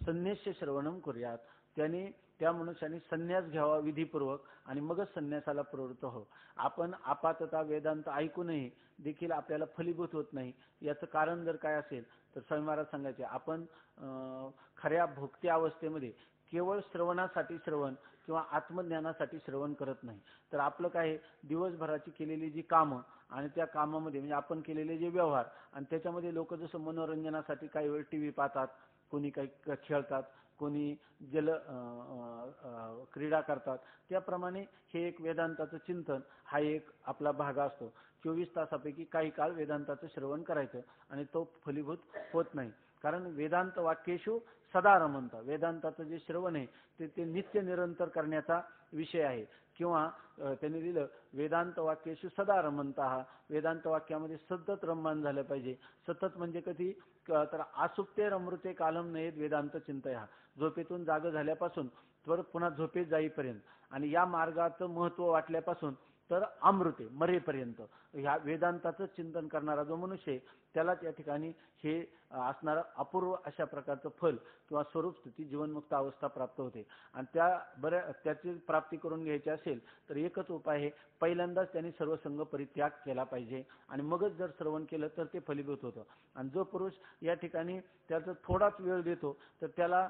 संन्यास्य श्रवणम करूयात. त्याने त्या मनुष्याने संन्यास घ्यावा विधीपूर्वक आणि मगच संन्यासाला प्रवृत्त हो. आपण आपातता वेदांत ऐकूनही देखील आपल्याला फलीभूत होत नाही. याचं कारण जर काय असेल तर स्वामी महाराज सांगायचे, आपण खऱ्या भोक्त्या अवस्थेमध्ये केवळ श्रवणासाठी श्रवण किंवा आत्मज्ञानासाठी श्रवण करत नाही. तर आपलं काय, दिवसभराची केलेली जी कामं आणि त्या कामामध्ये म्हणजे आपण केलेले जे व्यवहार आणि त्याच्यामध्ये लोक जसं मनोरंजनासाठी काही वेळ टीव्ही पाहतात, कोणी काही खेळतात, कोणी क्रीडा करतात, त्याप्रमाणे हे एक वेदांताचं चिंतन हा एक आपला भाग असतो. 24 तासापैकी काही काळ वेदांताचं श्रवण करायचं आणि तो फलीभूत होत नाही. कारण वेदांत वाक्येषु सदा रमंत, वेदांताचं जे श्रवण आहे ते नित्य निरंतर करण्याचा विषय आहे. किंवा त्यांनी लिहिलं वेदांत वाक्येषु सदा रमंतः, वेदांत वाक्यामध्ये सतत रममान झालं पाहिजे. सतत म्हणजे कधी, तर आसुप्ते अमृते कालम नयेत वेदांत चिंतया, झोपेतून जाग झाल्यापासून तर पुन्हा झोपेत जाईपर्यंत आणि या मार्गाचं महत्त्व वाटल्यापासून तर अमृते मरेपर्यंत ह्या वेदांताचं चिंतन करणारा जो मनुष्य आहे त्यालाच या ठिकाणी हे असणारं अपूर्व अशा प्रकारचं फल किंवा स्वरूप स्थिती जीवनमुक्त अवस्था प्राप्त होते. आणि त्याची प्राप्ती करून घ्यायची असेल तर एकच उपाय आहे, पहिल्यांदाच त्यांनी सर्वसंग परित्याग केला पाहिजे आणि मगच जर श्रवण केलं तर ते फलीभूत होतं. आणि जो पुरुष या ठिकाणी त्याचा थोडाच वेळ देतो तर त्याला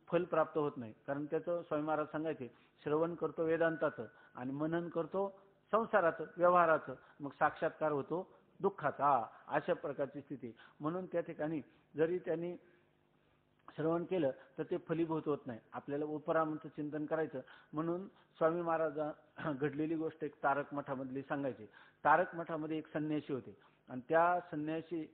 फल प्राप्त होत नाही. कारण त्याचं स्वामी महाराज सांगायचे, श्रवण करतो वेदांताचं आणि मनन करतो संसाराचं व्यवहाराचं, मग साक्षात्कार होतो दुःखाचा, अशा प्रकारची स्थिती. म्हणून त्या ठिकाणी जरी त्यांनी श्रवण केलं तर ते फलीभूत होत नाही. आपल्याला उपरामाचं चिंतन करायचं. म्हणून स्वामी महाराजा घडलेली गोष्ट एक तारक मठामधली सांगायची. तारक मठामध्ये एक संन्यासी होते आणि त्या संन्यासी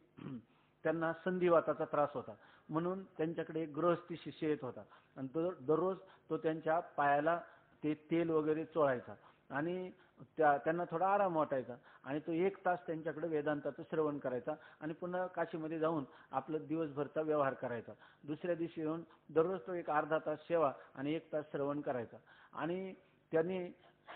त्यांना संधिवाताचा त्रास होता, म्हणून त्यांच्याकडे एक गृहस्थी शिष्य येत होता आणि दररोज तो त्यांच्या पायाला ते तेल वगैरे चोळायचा आणि त्यांना थोडा आराम वाटायचा आणि तो 1 तास त्यांच्याकडे वेदांताचं श्रवण करायचा आणि पुन्हा काशीमध्ये जाऊन आपलं दिवसभरचा व्यवहार करायचा. दुसऱ्या दिवशी येऊन दररोज तो एक अर्धा तास सेवा आणि 1 तास श्रवण करायचा. आणि त्यांनी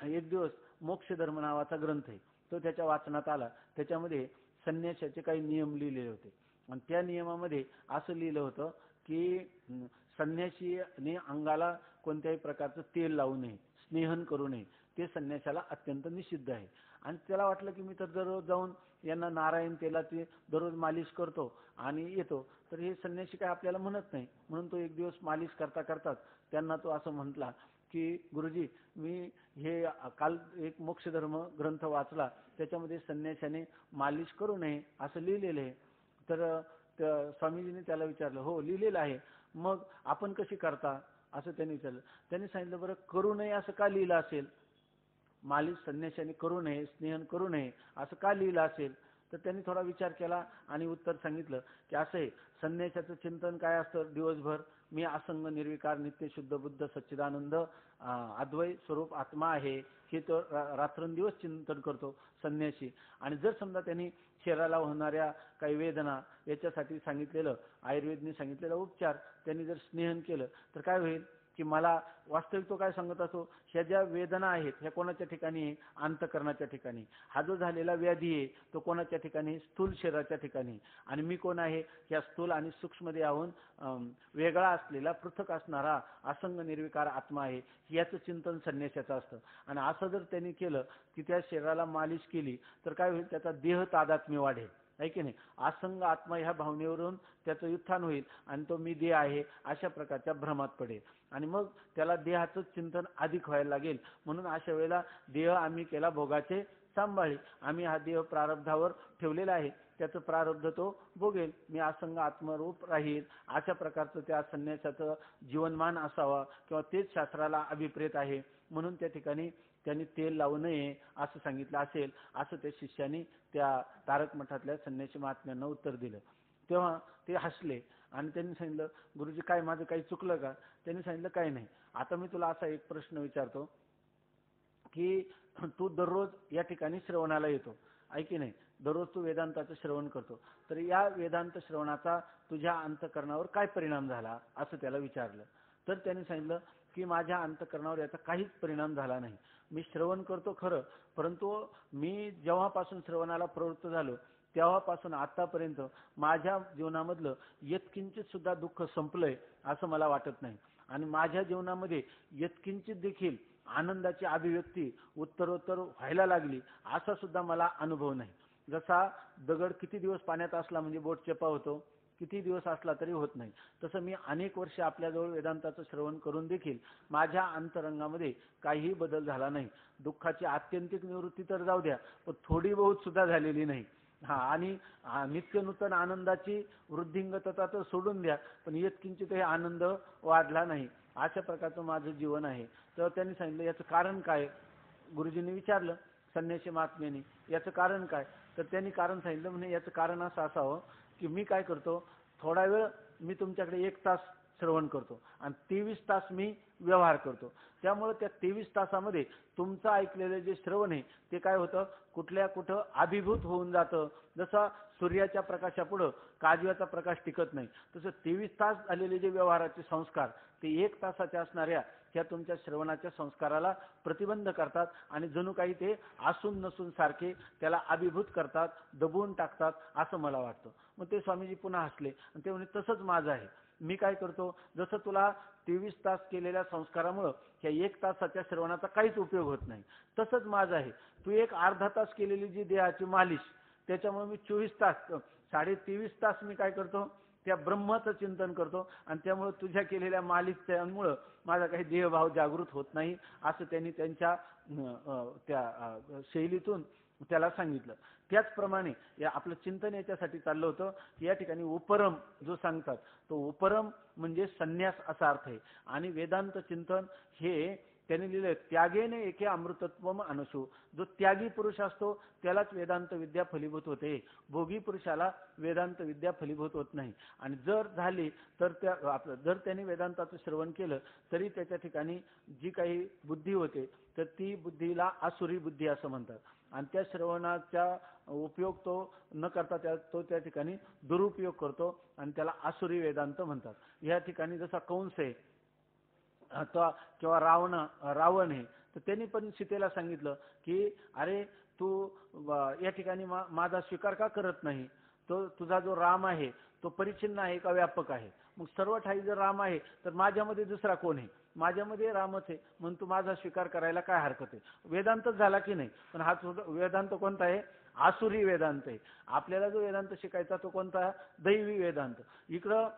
एक दिवस मोक्षधर्म नावाचा ग्रंथ आहे तो त्याच्या वाचनात आला. त्याच्यामध्ये संन्यासाचे काही नियम लिहिलेले होते आणि त्या नियमामध्ये असं लिहिलं होतं की संन्यासीने अंगाला कोणत्याही प्रकारचं तेल लावू नये, स्नेहन करू नये, ते संन्यासाला अत्यंत निषिद्ध आहे. आणि त्याला वाटलं की मी तर दररोज जाऊन यांना नारायण तेलाची दररोज मालिश करतो आणि येतो, तर हे संन्यासी काय आपल्याला म्हणत नाही. म्हणून तो एक दिवस मालिश करता करताच त्यांना तो असं म्हटला की गुरुजी, मी हे काल एक मोक्षधर्म ग्रंथ वाचला, त्याच्यामध्ये संन्याशाने मालिश करू नये असं लिहिलेलं आहे. तर स्वामीजीने त्याला विचारलं, हो लिहिलेलं आहे, मग आपण कशी करता असं त्यांनी विचारलं. त्यांनी सांगितलं, बरं करू नये असं का लिहिलं असेल, मालिश संन्याशाने करू नये, स्नेहन करू नये असं का लिहिलं असेल. तर त्यांनी थोडा विचार केला आणि उत्तर सांगितलं की असं आहे, संन्यासाचं चिंतन काय असतं, दिवसभर मी असंग निर्विकार नित्य शुद्ध बुद्ध सच्चिदानंद अद्वैत स्वरूप आत्मा आहे हे तो रात्रंदिवस चिंतन करतो संन्यासी. आणि जर समजा त्यांनी शरीराला होणाऱ्या काही वेदना याच्यासाठी सांगितलेलं आयुर्वेदने सांगितलेला उपचार त्यांनी जर स्नेहन केलं तर काय होईल की मला वास्तविक तो काय सांगत असतो, ह्या ज्या वेदना आहेत ह्या कोणाच्या ठिकाणी आहे, अंतःकरणाच्या ठिकाणी. हा जो झालेला व्याधी आहे तो कोणाच्या ठिकाणी, स्थूल शरीराच्या ठिकाणी. आणि मी कोण आहे, या स्थूल आणि सूक्ष्ममध्ये याहून वेगळा असलेला पृथक असणारा असंग निर्विकार आत्मा आहे, याचं चिंतन संन्यासाचं असतं. आणि असं जर त्यांनी केलं की त्या शरीराला मालिश केली तर काय होईल, त्याचा देह तादात्म्य वाढेल, आहे की नाही. असंग आत्मा ह्या भावनेवरून त्याचं उत्थान होईल आणि तो मी देह आहे अशा प्रकारच्या भ्रमात पडेल आणि मग त्याला देहाचं चिंतन अधिक व्हायला लागेल. म्हणून अशा वेळेला देह आम्ही केला भोगाचे सांभाळी, आम्ही हा देह प्रारब्धावर ठेवलेला आहे, त्याचं प्रारब्ध तो भोगेल, मी असंग आत्मरूप राहील, अशा प्रकारचं त्या संन्यासाचं जीवनमान असावा किंवा तेच शास्त्राला अभिप्रेत आहे. म्हणून त्या ठिकाणी त्यांनी तेल लावू नये असं सांगितलं असेल असं त्या शिष्याने त्या तारक मठातल्या संन्यासी महात्म्यांना उत्तर दिलं. तेव्हा ते हसले आणि त्यांनी सांगितलं, गुरुजी काय माझं काही चुकलं का. त्यांनी सांगितलं काही नाही. आता मी तुला असा एक प्रश्न विचारतो की तू दररोज या ठिकाणी श्रवणाला येतो, आहे की नाही, दररोज तू वेदांताचं श्रवण करतो, तर या वेदांत श्रवणाचा तुझ्या अंतःकरणावर काय परिणाम झाला असं त्याला विचारलं. तर त्यांनी सांगितलं की माझ्या अंतःकरणावर याचा काहीच परिणाम झाला नाही. मी श्रवण करतो खरं, परंतु मी जेव्हापासून श्रवणाला प्रवृत्त झालो तेव्हापासून आतापर्यंत माझ्या जीवनामधलं यत्किंचित सुद्धा दुःख संपलंय असं मला वाटत नाही. आणि माझ्या जीवनामध्ये यत्किंचित देखील आनंदाची अभिव्यक्ती उत्तरोत्तर व्हायला लागली असा सुद्धा मला अनुभव नाही. जसा दगड किती दिवस पाण्यात असला म्हणजे बोट चेपा होतो, किती दिवस असला तरी होत नाही, तसं मी अनेक वर्ष आपल्याजवळ वेदांताचं श्रवण करून देखील माझ्या अंतरंगामध्ये काहीही बदल झाला नाही. दुःखाची आत्यंतिक निवृत्ती तर जाऊ द्या, पण थोडी बहुत सुद्धा झालेली नाही. आणि नित्य नूतन आनंदाची वृद्धिंगतता तर सोडून द्या, पण यत्किंचितही आनंद वाढला नाही. अशा प्रकारचं माझं जीवन आहे. तर त्यांनी सांगितलं याचं कारण काय. गुरुजींनी विचारलं संन्यासी महात्म्याने, याचं कारण काय. तर त्यांनी कारण सांगितलं, म्हणजे याचं कारण असं असावं की मी काय करतो, थोडा वेळ मी तुमच्याकडे 1 तास श्रवण करतो आणि 23 तास मी व्यवहार करतो. त्यामुळे त्या 23 तासामध्ये तुमचं ऐकलेलं जे श्रवण आहे ते काय होतं, कुठं अभिभूत होऊन जातं. जसं सूर्याच्या प्रकाशापुढं काजव्याचा प्रकाश टिकत नाही, तसं 23 तास झालेले जे व्यवहाराचे संस्कार ते 1 तासाच्या असणाऱ्या त्या तुमच्या श्रवणाच्या संस्काराला प्रतिबंध करतात आणि जणू काही ते असून नसून सारखे त्याला अभिभूत करतात, दबवून टाकतात असं मला वाटतं. मग ते स्वामीजी पुन्हा हसले आणि ते म्हणे तसंच माझं आहे. मी काय करतो, जसं तुला 23 तास केलेल्या संस्कारामुळं ह्या 1 तासाच्या श्रवणाचा काहीच उपयोग होत नाही, तसंच माझं आहे. तू एक अर्धा तास केलेली जी देहाची मालिश, त्याच्यामुळे मी 24 तास 23.5 तास मी काय करतो, त्या ब्रह्माचं चिंतन करतो आणि त्यामुळे तुझ्या केलेल्या मालिशमुळं माझा काही देहभाव जागृत होत नाही असं त्यांनी त्यांच्या त्या शैलीतून त्याला सांगितलं. त्याचप्रमाणे या आपलं चिंतन याच्यासाठी चाललं होतं की या ठिकाणी उपरम जो सांगतात तो उपरम म्हणजे संन्यास असा अर्थ आहे. आणि वेदांत चिंतन हे त्यांनी लिहिलं त्यागेने एके अमृतत्वम अनशो. जो त्यागी पुरुष असतो त्यालाच वेदांत विद्या फलीभूत होते, भोगी पुरुषाला वेदांत विद्या फलीभूत होत नाही. आणि जर झाली तर जर त्यांनी वेदांताचं श्रवण केलं तरी त्याच्या ठिकाणी जी काही बुद्धी होते तर ती बुद्धीला आसुरी बुद्धी असं म्हणतात. आणि त्या श्रवणाचा उपयोग तो न करता तो त्या ठिकाणी दुरुपयोग करतो आणि त्याला आसुरी वेदांत म्हणतात. या ठिकाणी जसा कंस आहे किंवा रावण आहे, तर त्यांनी पण सीतेला सांगितलं की अरे तू या ठिकाणी माझा स्वीकार का करत नाही, तो तुझा जो राम आहे तो परिच्छिन्न आहे का व्यापक आहे. मग सर्व ठाई जर राम आहे तर माझ्यामध्ये दुसरा कोण आहे, माझ्यामध्ये रामच आहे, म्हणून तू माझा स्वीकार करायला काय हरकत आहे. वेदांतच झाला की नाही. पण हा वेदांत कोणता आहे, आसुरी वेदांत आहे. आपल्याला जो वेदांत शिकायचा तो कोणता, दैवी वेदांत. इकडं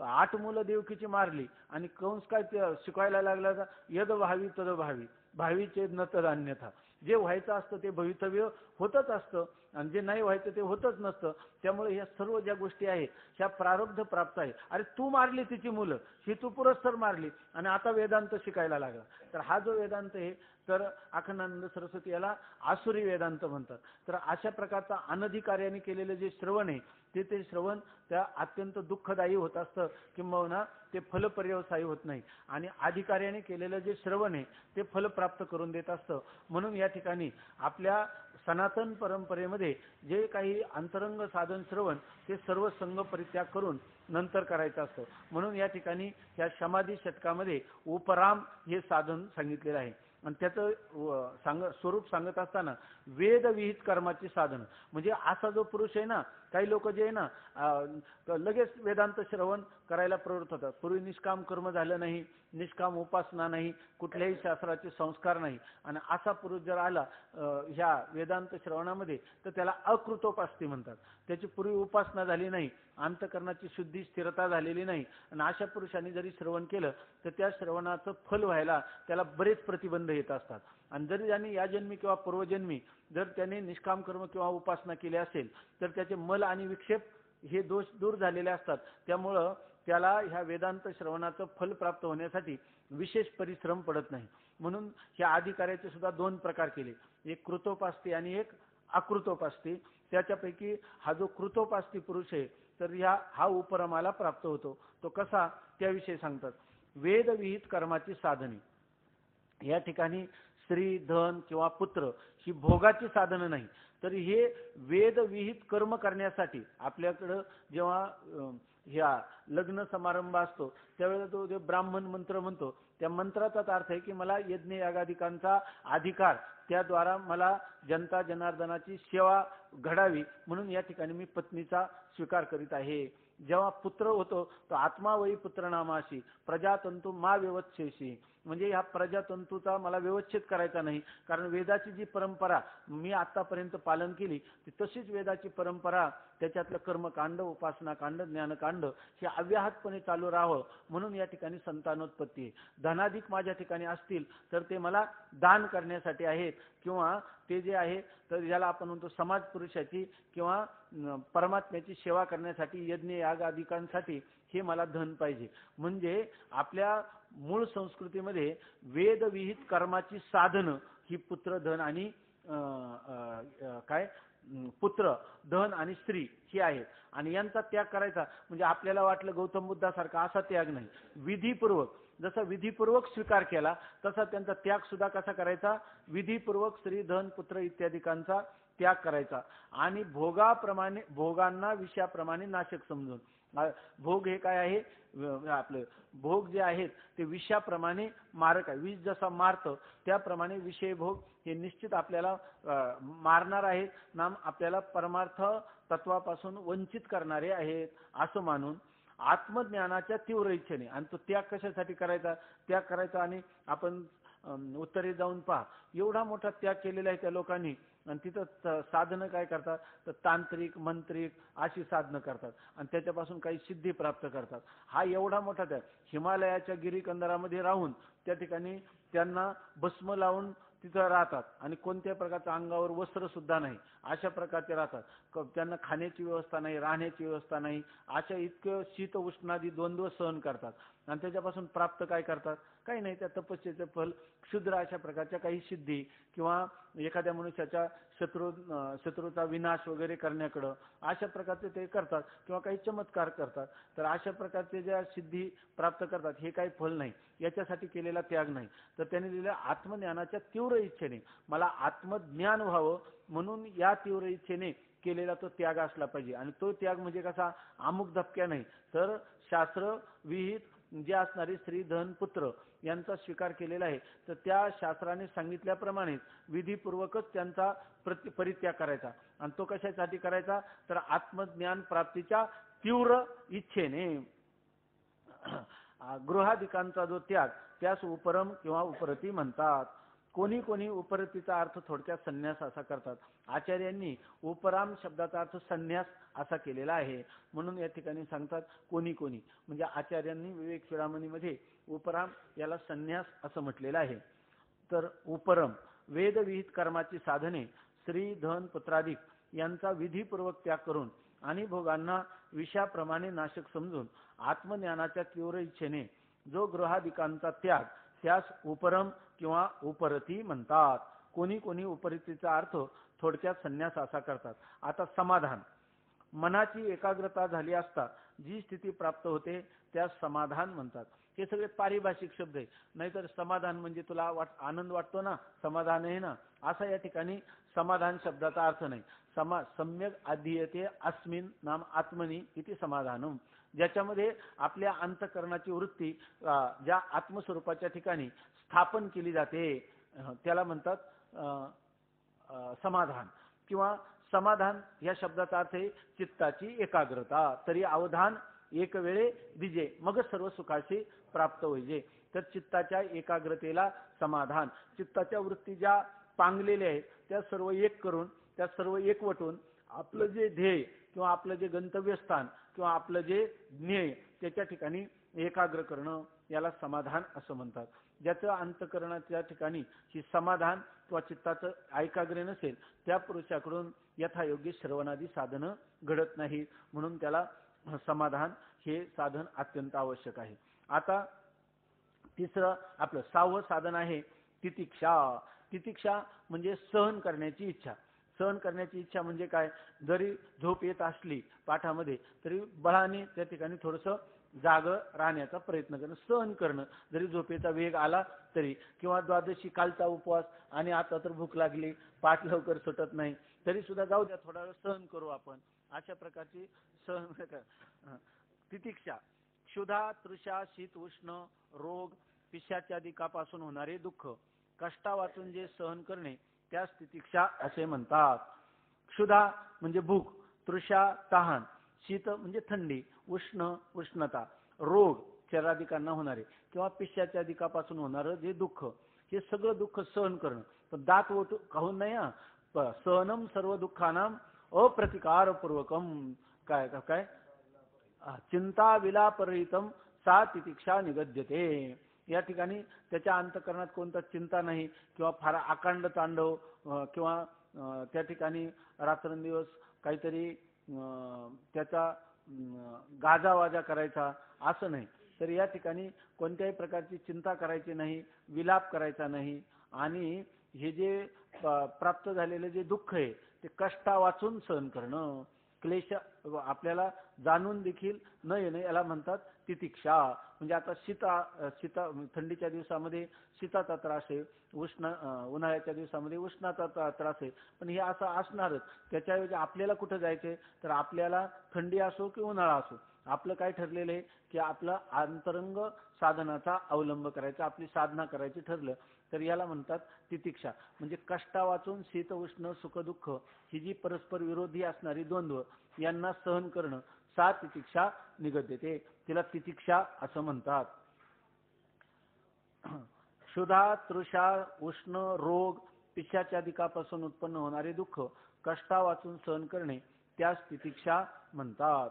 8 मुलं देवकीची मारली आणि कंस काय शिकवायला लागला, यद भावी तद भावी, भावीचे न तद अन्यथा. जे व्हायचं असतं ते भवितव्य होतच असतं आणि जे नाही व्हायचं ते होतच नसतं. त्यामुळे ह्या सर्व ज्या गोष्टी आहेत ह्या प्रारब्ध प्राप्त आहे. अरे तू मारली तिची मुलं, ही तू पुरस्तर मारली आणि आता वेदांत शिकायला लागला. तर हा जो वेदांत आहे तर अखंडानंद सरस्वती याला आसुरी वेदांत म्हणतात. तर अशा प्रकारचा अनधिकार्याने केलेलं जे श्रवण आहे ते श्रवण त्या अत्यंत दुःखदायी होत असतं, किंबहुना ते फलपर्यवसायी होत नाही. आणि अधिकार्याने केलेलं जे श्रवण आहे ते फल प्राप्त करून देत असतं. म्हणून या ठिकाणी आपल्या सनातन परंपरेमध्ये जे काही अंतरंग साधन श्रवण ते सर्व संघ परित्याग करून नंतर करायचं असतं. म्हणून या ठिकाणी या समाधी शतकामध्ये उपराम हे साधन सांगितलेलं आहे. आणि त्याचं स्वरूप सांगत असताना वेदविहित कर्माची साधन, म्हणजे असा जो पुरुष आहे ना, काही लोक जे आहे ना लगेच वेदांत श्रवण करायला प्रवृत्त होतात. पूर्वी निष्काम कर्म झालं नाही, निष्काम उपासना नाही, कुठल्याही शास्त्राचे संस्कार नाही, आणि असा पुरुष जर आला ह्या वेदांत श्रवणामध्ये तर त्याला अकृतोपास्ती म्हणतात. त्याची पूर्वी उपासना झाली नाही, अंतकरणाची शुद्धी स्थिरता झालेली नाही, आणि अशा पुरुषांनी जरी श्रवण केलं तर त्या श्रवणाचं फल व्हायला त्याला बरेच प्रतिबंध येत असतात. आणि जरी त्यांनी या जन्मी किंवा पूर्वजन्मी जर त्याने निष्काम कर्म किंवा उपासना केली असेल तर त्याचे मल आणि विक्षेप हे दोष दूर झालेले असतात. त्यामुळं त्याला ह्या वेदांत श्रवणाचं फल प्राप्त होण्यासाठी विशेष परिश्रम पडत नाही. म्हणून ह्या अधिकाऱ्याचे सुद्धा 2 प्रकार केले, एक कृतोपास्ती आणि एक अकृतोपास्ती. त्याच्यापैकी हा जो कृतोपास्ती पुरुष आहे तर हा उपरमाला प्राप्त होतो. तो कसा त्याविषयी सांगतात. वेदविहित कर्माची साधने, या ठिकाणी स्त्री धन किंवा पुत्र ही भोगाची साधनं नाही, तर हे वेदविहित कर्म करण्यासाठी आपल्याकडं जेव्हा ह्या लग्न समारंभ असतो त्यावेळेला तो जे ब्राह्मण मंत्र म्हणतो त्या मंत्राचाच अर्थ आहे की मला यज्ञ यागादिकांचा अधिकार, त्याद्वारा मला जनता जनार्दनाची सेवा घडावी, म्हणून या ठिकाणी मी पत्नीचा स्वीकार करीत आहे. जेव्हा पुत्र होतो तो आत्मा वै पुत्र नामाशी प्रजातंतू मा व्यवच्छेशी, म्हणजे ह्या प्रजातंतूचा मला व्यवच्छेद करायचा नाही. कारण वेदाची जी परंपरा मी आतापर्यंत पालन केली ती तशीच वेदाची परंपरा, त्याच्यातलं कर्मकांड, उपासनाकांड, ज्ञानकांड हे अव्याहतपणे चालू राहावं, म्हणून या ठिकाणी संतानोत्पत्ती आहे. धनाधिक माझ्या ठिकाणी असतील तर ते मला दान करण्यासाठी आहेत, किंवा ते जे आहे तर ज्याला आपण म्हणतो समाज पुरुषाची किंवा परमात्म्याची सेवा करण्यासाठी, यज्ञ याग आदिकांसाठी हे मला धन पाहिजे. म्हणजे आपल्या मूळ संस्कृतीमध्ये वेदविहित कर्माची साधनं ही पुत्र धन आणि पुत्र धन आणि स्त्री ही आहेत. आणि यांचा त्याग करायचा म्हणजे आपल्याला वाटलं गौतम बुद्धासारखा असा त्याग नाही, विधीपूर्वक जसा विधीपूर्वक स्वीकार केला तसा त्यांचा त्याग सुद्धा कसा करायचा, विधीपूर्वक स्त्री धन पुत्र इत्यादिकांचा त्याग करायचा. आणि भोगांना विषयाप्रमाणे नाशक समजून, भोग हे काय आहे, आपले भोग जे आहेत ते विषयाप्रमाणे मारक आहे. विष जसा मारतं त्याप्रमाणे विषय भोग हे निश्चित आपल्याला मारणार आहेत, नाम आपल्याला परमार्थ तत्वापासून वंचित करणारे आहेत असं मानून आत्मज्ञानाच्या तीव्र इच्छेने, आणि तो त्याग कशासाठी करायचा, त्याग करायचा. आणि आपण उत्तरेत जाऊन पहा, एवढा मोठा त्याग केलेला आहे त्या लोकांनी, आणि तिथं साधनं काय करतात तर तांत्रिक मंत्रिक अशी साधनं करतात आणि त्याच्यापासून काही सिद्धी प्राप्त करतात. हा एवढा मोठा त्याग, हिमालयाच्या गिरीकंदरामध्ये राहून त्या ठिकाणी त्यांना भस्म लावून तिथं राहतात आणि कोणत्या प्रकारचं अंगावर वस्त्र सुद्धा नाही, अशा प्रकारचे राहतात. त्यांना खाण्याची व्यवस्था नाही, राहण्याची व्यवस्था नाही, अशा इतकं शीत उष्णादी द्वंद्व सहन करतात. आणि त्याच्यापासून प्राप्त काय करतात? काही नाही, त्या तपस्येचं फल क्षुद्र अशा प्रकारच्या काही सिद्धी किंवा एखाद्या मनुष्याच्या शत्रूचा विनाश वगैरे करण्याकडं अशा प्रकारचे ते करतात किंवा काही चमत्कार करतात. तर अशा प्रकारचे ज्या सिद्धी प्राप्त करतात हे काही फल नाही, याच्यासाठी केलेला त्याग नाही. तर त्यांनी लिहिलं आत्मज्ञानाच्या तीव्र इच्छेने, मला आत्मज्ञान व्हावं म्हणून या तीव्र इच्छेने केलेला तो त्याग असला पाहिजे. आणि तो त्याग म्हणजे कसा? अमुक धपक्या नाही, तर शास्त्र विहित जे असणारे स्त्री धन पुत्र यांचा स्वीकार केलेला आहे. तर त्या शास्त्राने सांगितल्याप्रमाणे विधीपूर्वकच त्यांचा परित्याग करायचा. आणि तो कशासाठी करायचा? तर आत्मज्ञान प्राप्तीच्या तीव्र इच्छेने. गृहाधिकांचा जो त्याग त्यास उपरम किंवा उपरती म्हणतात. कोणी कोणी उपरतीचा अर्थ थोडक्यात संन्यास असा करतात. आचार्यांनी उपराम शब्दाचा अर्थ संन्यास असा केलेला आहे. म्हणून या ठिकाणी सांगतात कोणी कोणी, म्हणजे आचार्यांनी विवेक चूडामणीमध्ये उपराम याला संन्यास असं म्हटलेलं आहे. तर उपरम वेदविहित कर्माची साधने स्त्री धन पुत्राधिक यांचा विधीपूर्वक त्याग करून आणि भोगांना विषयाप्रमाणे नाशक समजून आत्मज्ञानाच्या तीव्र इच्छेने जो गृहाधिकांचा त्याग त्यास उपरम किंवा उपरती म्हणतात. कोणी कोणी उपरतीचा अर्थ थोडक्यात संन्यास असा करतात. आता समाधान, मनाची एकाग्रता झाली असता जी स्थिती प्राप्त होते त्यास समाधान म्हणतात. हे सगळे पारिभाषिक शब्द आहे. नाहीतर समाधान म्हणजे तुला आनंद वाटतो ना, समाधान आहे ना, असा या ठिकाणी समाधान शब्दाचा अर्थ नाही. सम्यक अधीयते अस्मिन नाम आत्मनी इति समाधानम, ज्याच्यामध्ये आपल्या अंतःकरणाची वृत्ती ज्या आत्मस्वरूपाच्या ठिकाणी स्थापन केली जाते त्याला म्हणतात समाधान. किंवा समाधान या शब्दाचा अर्थ आहे चित्ताची एकाग्रता. तरी अवधान एक वेळे दिजे मग सर्व सुखाशी प्राप्त होईजे. तर चित्ताच्या एकाग्रतेला समाधान. चित्ताच्या वृत्ती ज्या पांगलेल्या आहेत त्या सर्व एक करून, त्या सर्व एकवटून आपलं जे ध्येय किंवा आपलं जे गंतव्यस्थान किंवा आपलं जे ज्ञेय त्याच्या ठिकाणी एकाग्र करणं याला समाधान असं म्हणतात. ज्याचं अंतःकरणाच्या ठिकाणी ही समाधान किंवा चित्ताचं एकाग्र नसेल त्या पुरुषाकडून यथायोग्य श्रवणादी साधनं घडत नाही. म्हणून त्याला समाधान हे साधन अत्यंत आवश्यक आहे. आता तिसरं आपलं 6वं साधन आहे तितिक्षा. तितिक्षा म्हणजे सहन करण्याची इच्छा. सहन करण्याची इच्छा म्हणजे काय? जरी झोप येत असली पाठामध्ये तरी बळाने त्या ठिकाणी थोडंसं जाग राहण्याचा प्रयत्न करणं, सहन करणं. जरी झोपेचा वेग आला तरी, किंवा द्वादशी कालचा उपवास आणि आता तर भूक लागली, पाठ लवकर सुटत नाही, तरी सुद्धा जाऊ द्या, थोडा वेळ सहन करू आपण, अशा प्रकारची सहन तितिक्षा. क्षुधा तृषा शीत उष्ण रोग पिशाच्यादिकापासून होणारे दुःख कष्टा वाचून जे सहन करणे त्यास तितिक्षा असे म्हणतात. क्षुधा म्हणजे भूक, तृषा तहान, शीत म्हणजे थंडी, उष्ण उष्णता, रोग शरीरादिकांना होणारे किंवा पिशाच्या दिकापासून होणारं जे दुःख, हे सगळं दुःख सहन करणं. पण दात ओठ खाऊन नाही हा, सहनम सर्व दुःखानाम अप्रतिकारपूर्वकम. काय काय चिंता विलापरहितम सा तितिक्षा निगद्यते. या ठिकाणी त्याच्या अंतःकरणात कोणता चिंता नाही किंवा फार अकांड तांडव किंवा त्या ठिकाणी रात्रंदिवस काहीतरी त्याचा गाजावाजा करायचा असं नाही. तर या ठिकाणी कोणत्याही प्रकारची चिंता करायची नाही, विलाप करायचा नाही. आणि हे जे प्राप्त झालेले जे दुःख आहे ते कष्टा वाचून सहन करणं, क्लेश आपल्याला जाणून देखील न येणे याला म्हणतात तितिक्षा. म्हणजे आता शीता थंडीच्या दिवसामध्ये शीताचा त्रास आहे, उन्हाळ्याच्या दिवसामध्ये उष्णाचा त्रास आहे, पण हे असं असणारच. त्याच्याऐवजी आपल्याला कुठं जायचंय तर आपल्याला थंडी असो की उन्हाळा असो, आपलं काय ठरलेलं आहे की आपलं अंतरंग साधनाचा अवलंब करायचा, आपली साधना करायची ठरलं तर याला म्हणतात तितिक्षा. म्हणजे कष्टा वाचून शीत उष्ण सुख दुःख ही जी परस्पर विरोधी असणारी द्वंद्व यांना सहन करणं सा तितिक्षा निगद्यते, तिला तितिक्षा असं म्हणतात. क्षुधा तृषा उष्ण रोग पिशाच्यादिकापासून उत्पन्न होणारे दुःख कष्टा वाचून सहन करणे त्यास तितिक्षा म्हणतात.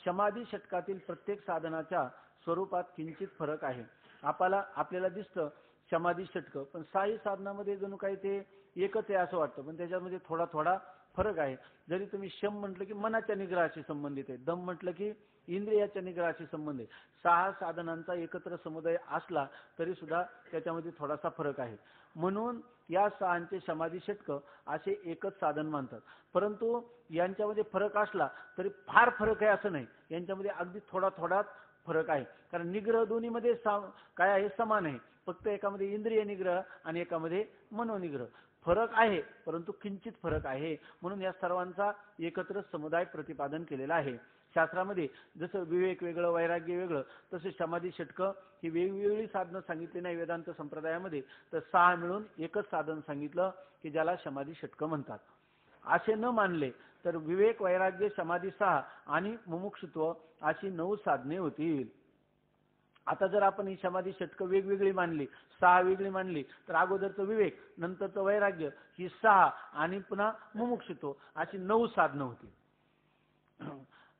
समाधी षटकातील प्रत्येक साधनाच्या स्वरूपात किंचित फरक आहे. आपल्याला दिसतं समाधी षटक, पण साई साधनामध्ये जणू काही ते एकच आहे असं वाटतं, पण त्याच्यामध्ये थोडा थोडा फरक आहे. जरी तुम्ही शम म्हटलं की मनाच्या निग्रहाशी संबंधित आहे, दम म्हटलं की इंद्रियाच्या निग्रहाशी संबंध आहे. 6 साधनांचा एकत्र समुदाय असला तरी सुद्धा त्याच्यामध्ये थोडासा फरक आहे. म्हणून या 6 समाधी षटक असे एकच साधन मानतात. परंतु यांच्यामध्ये फरक असला तरी फार फरक आहे असं नाही, यांच्यामध्ये अगदी थोडा थोडाच फरक आहे. कारण निग्रह दोन्हीमध्ये काय आहे, समान आहे. फक्त एकामध्ये इंद्रिय निग्रह आणि एकामध्ये मनोनिग्रह फरक आहे, परंतु किंचित फरक आहे. म्हणून या सर्वांचा एकत्र समुदाय प्रतिपादन केलेला आहे. शास्त्रामध्ये जसं विवेक वेगळं, वैराग्य वेगळं, तसे समाधी षटक ही वेगवेगळी साधनं सांगितली नाही वेदांत संप्रदायामध्ये. तर 6 मिळून एकच साधन सांगितलं की ज्याला समाधी षटक म्हणतात. असे न मानले तर विवेक, वैराग्य, समाधी 6 आणि मुमुक्षुत्व अशी 9 साधने होतील. आता जर आपण ही समाधी षटक वेगवेगळी मानली, 6 वेगळी मानली, तर अगोदरचं विवेक, नंतरचं वैराग्य, ही 6 आणि पुन्हा मुमुक्षुत्व अशी 9 साधनं होती.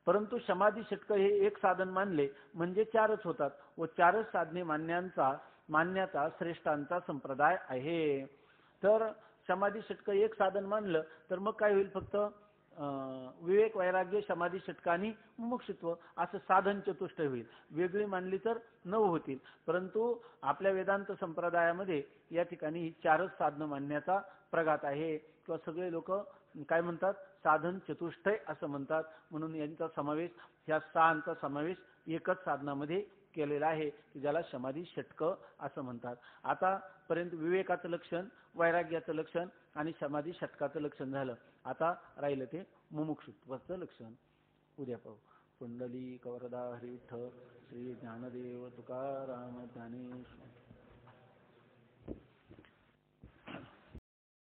परंतु समाधी षटक हे एक साधन मानले म्हणजे 4च होतात व 4च साधने मानण्याचा श्रेष्ठांचा संप्रदाय आहे. तर समाधी षटक एक साधन मानलं तर मग काय होईल, फक्त विवेक, वैराग्य, समाधी षटक आणि मुमुक्षुत्व असं साधन चतुष्टय होईल. वेगळी मानली तर 9 होतील. परंतु आपल्या वेदांत संप्रदायामध्ये या ठिकाणी ही 4च साधनं मानण्याचा प्रघात आहे. किंवा सगळे लोक काय म्हणतात, साधन चतुष्टय असं म्हणतात. म्हणून यांचा समावेश, ह्या 6 समावेश एकच साधनामध्ये केलेला आहे की ज्याला समाधी षटक असं म्हणतात. आता पर्यंत विवेकाचं लक्षण, वैराग्याचं लक्षण आणि समाधी षटकाचं लक्षण झालं. आता राहिलं ते मुमुक्षुत्वाचं लक्षण. उद्या पाहू. पुंडलिक वरदा हरी विठ्ठल, श्री ज्ञानदेव तुकाराम ज्ञानेश्वर.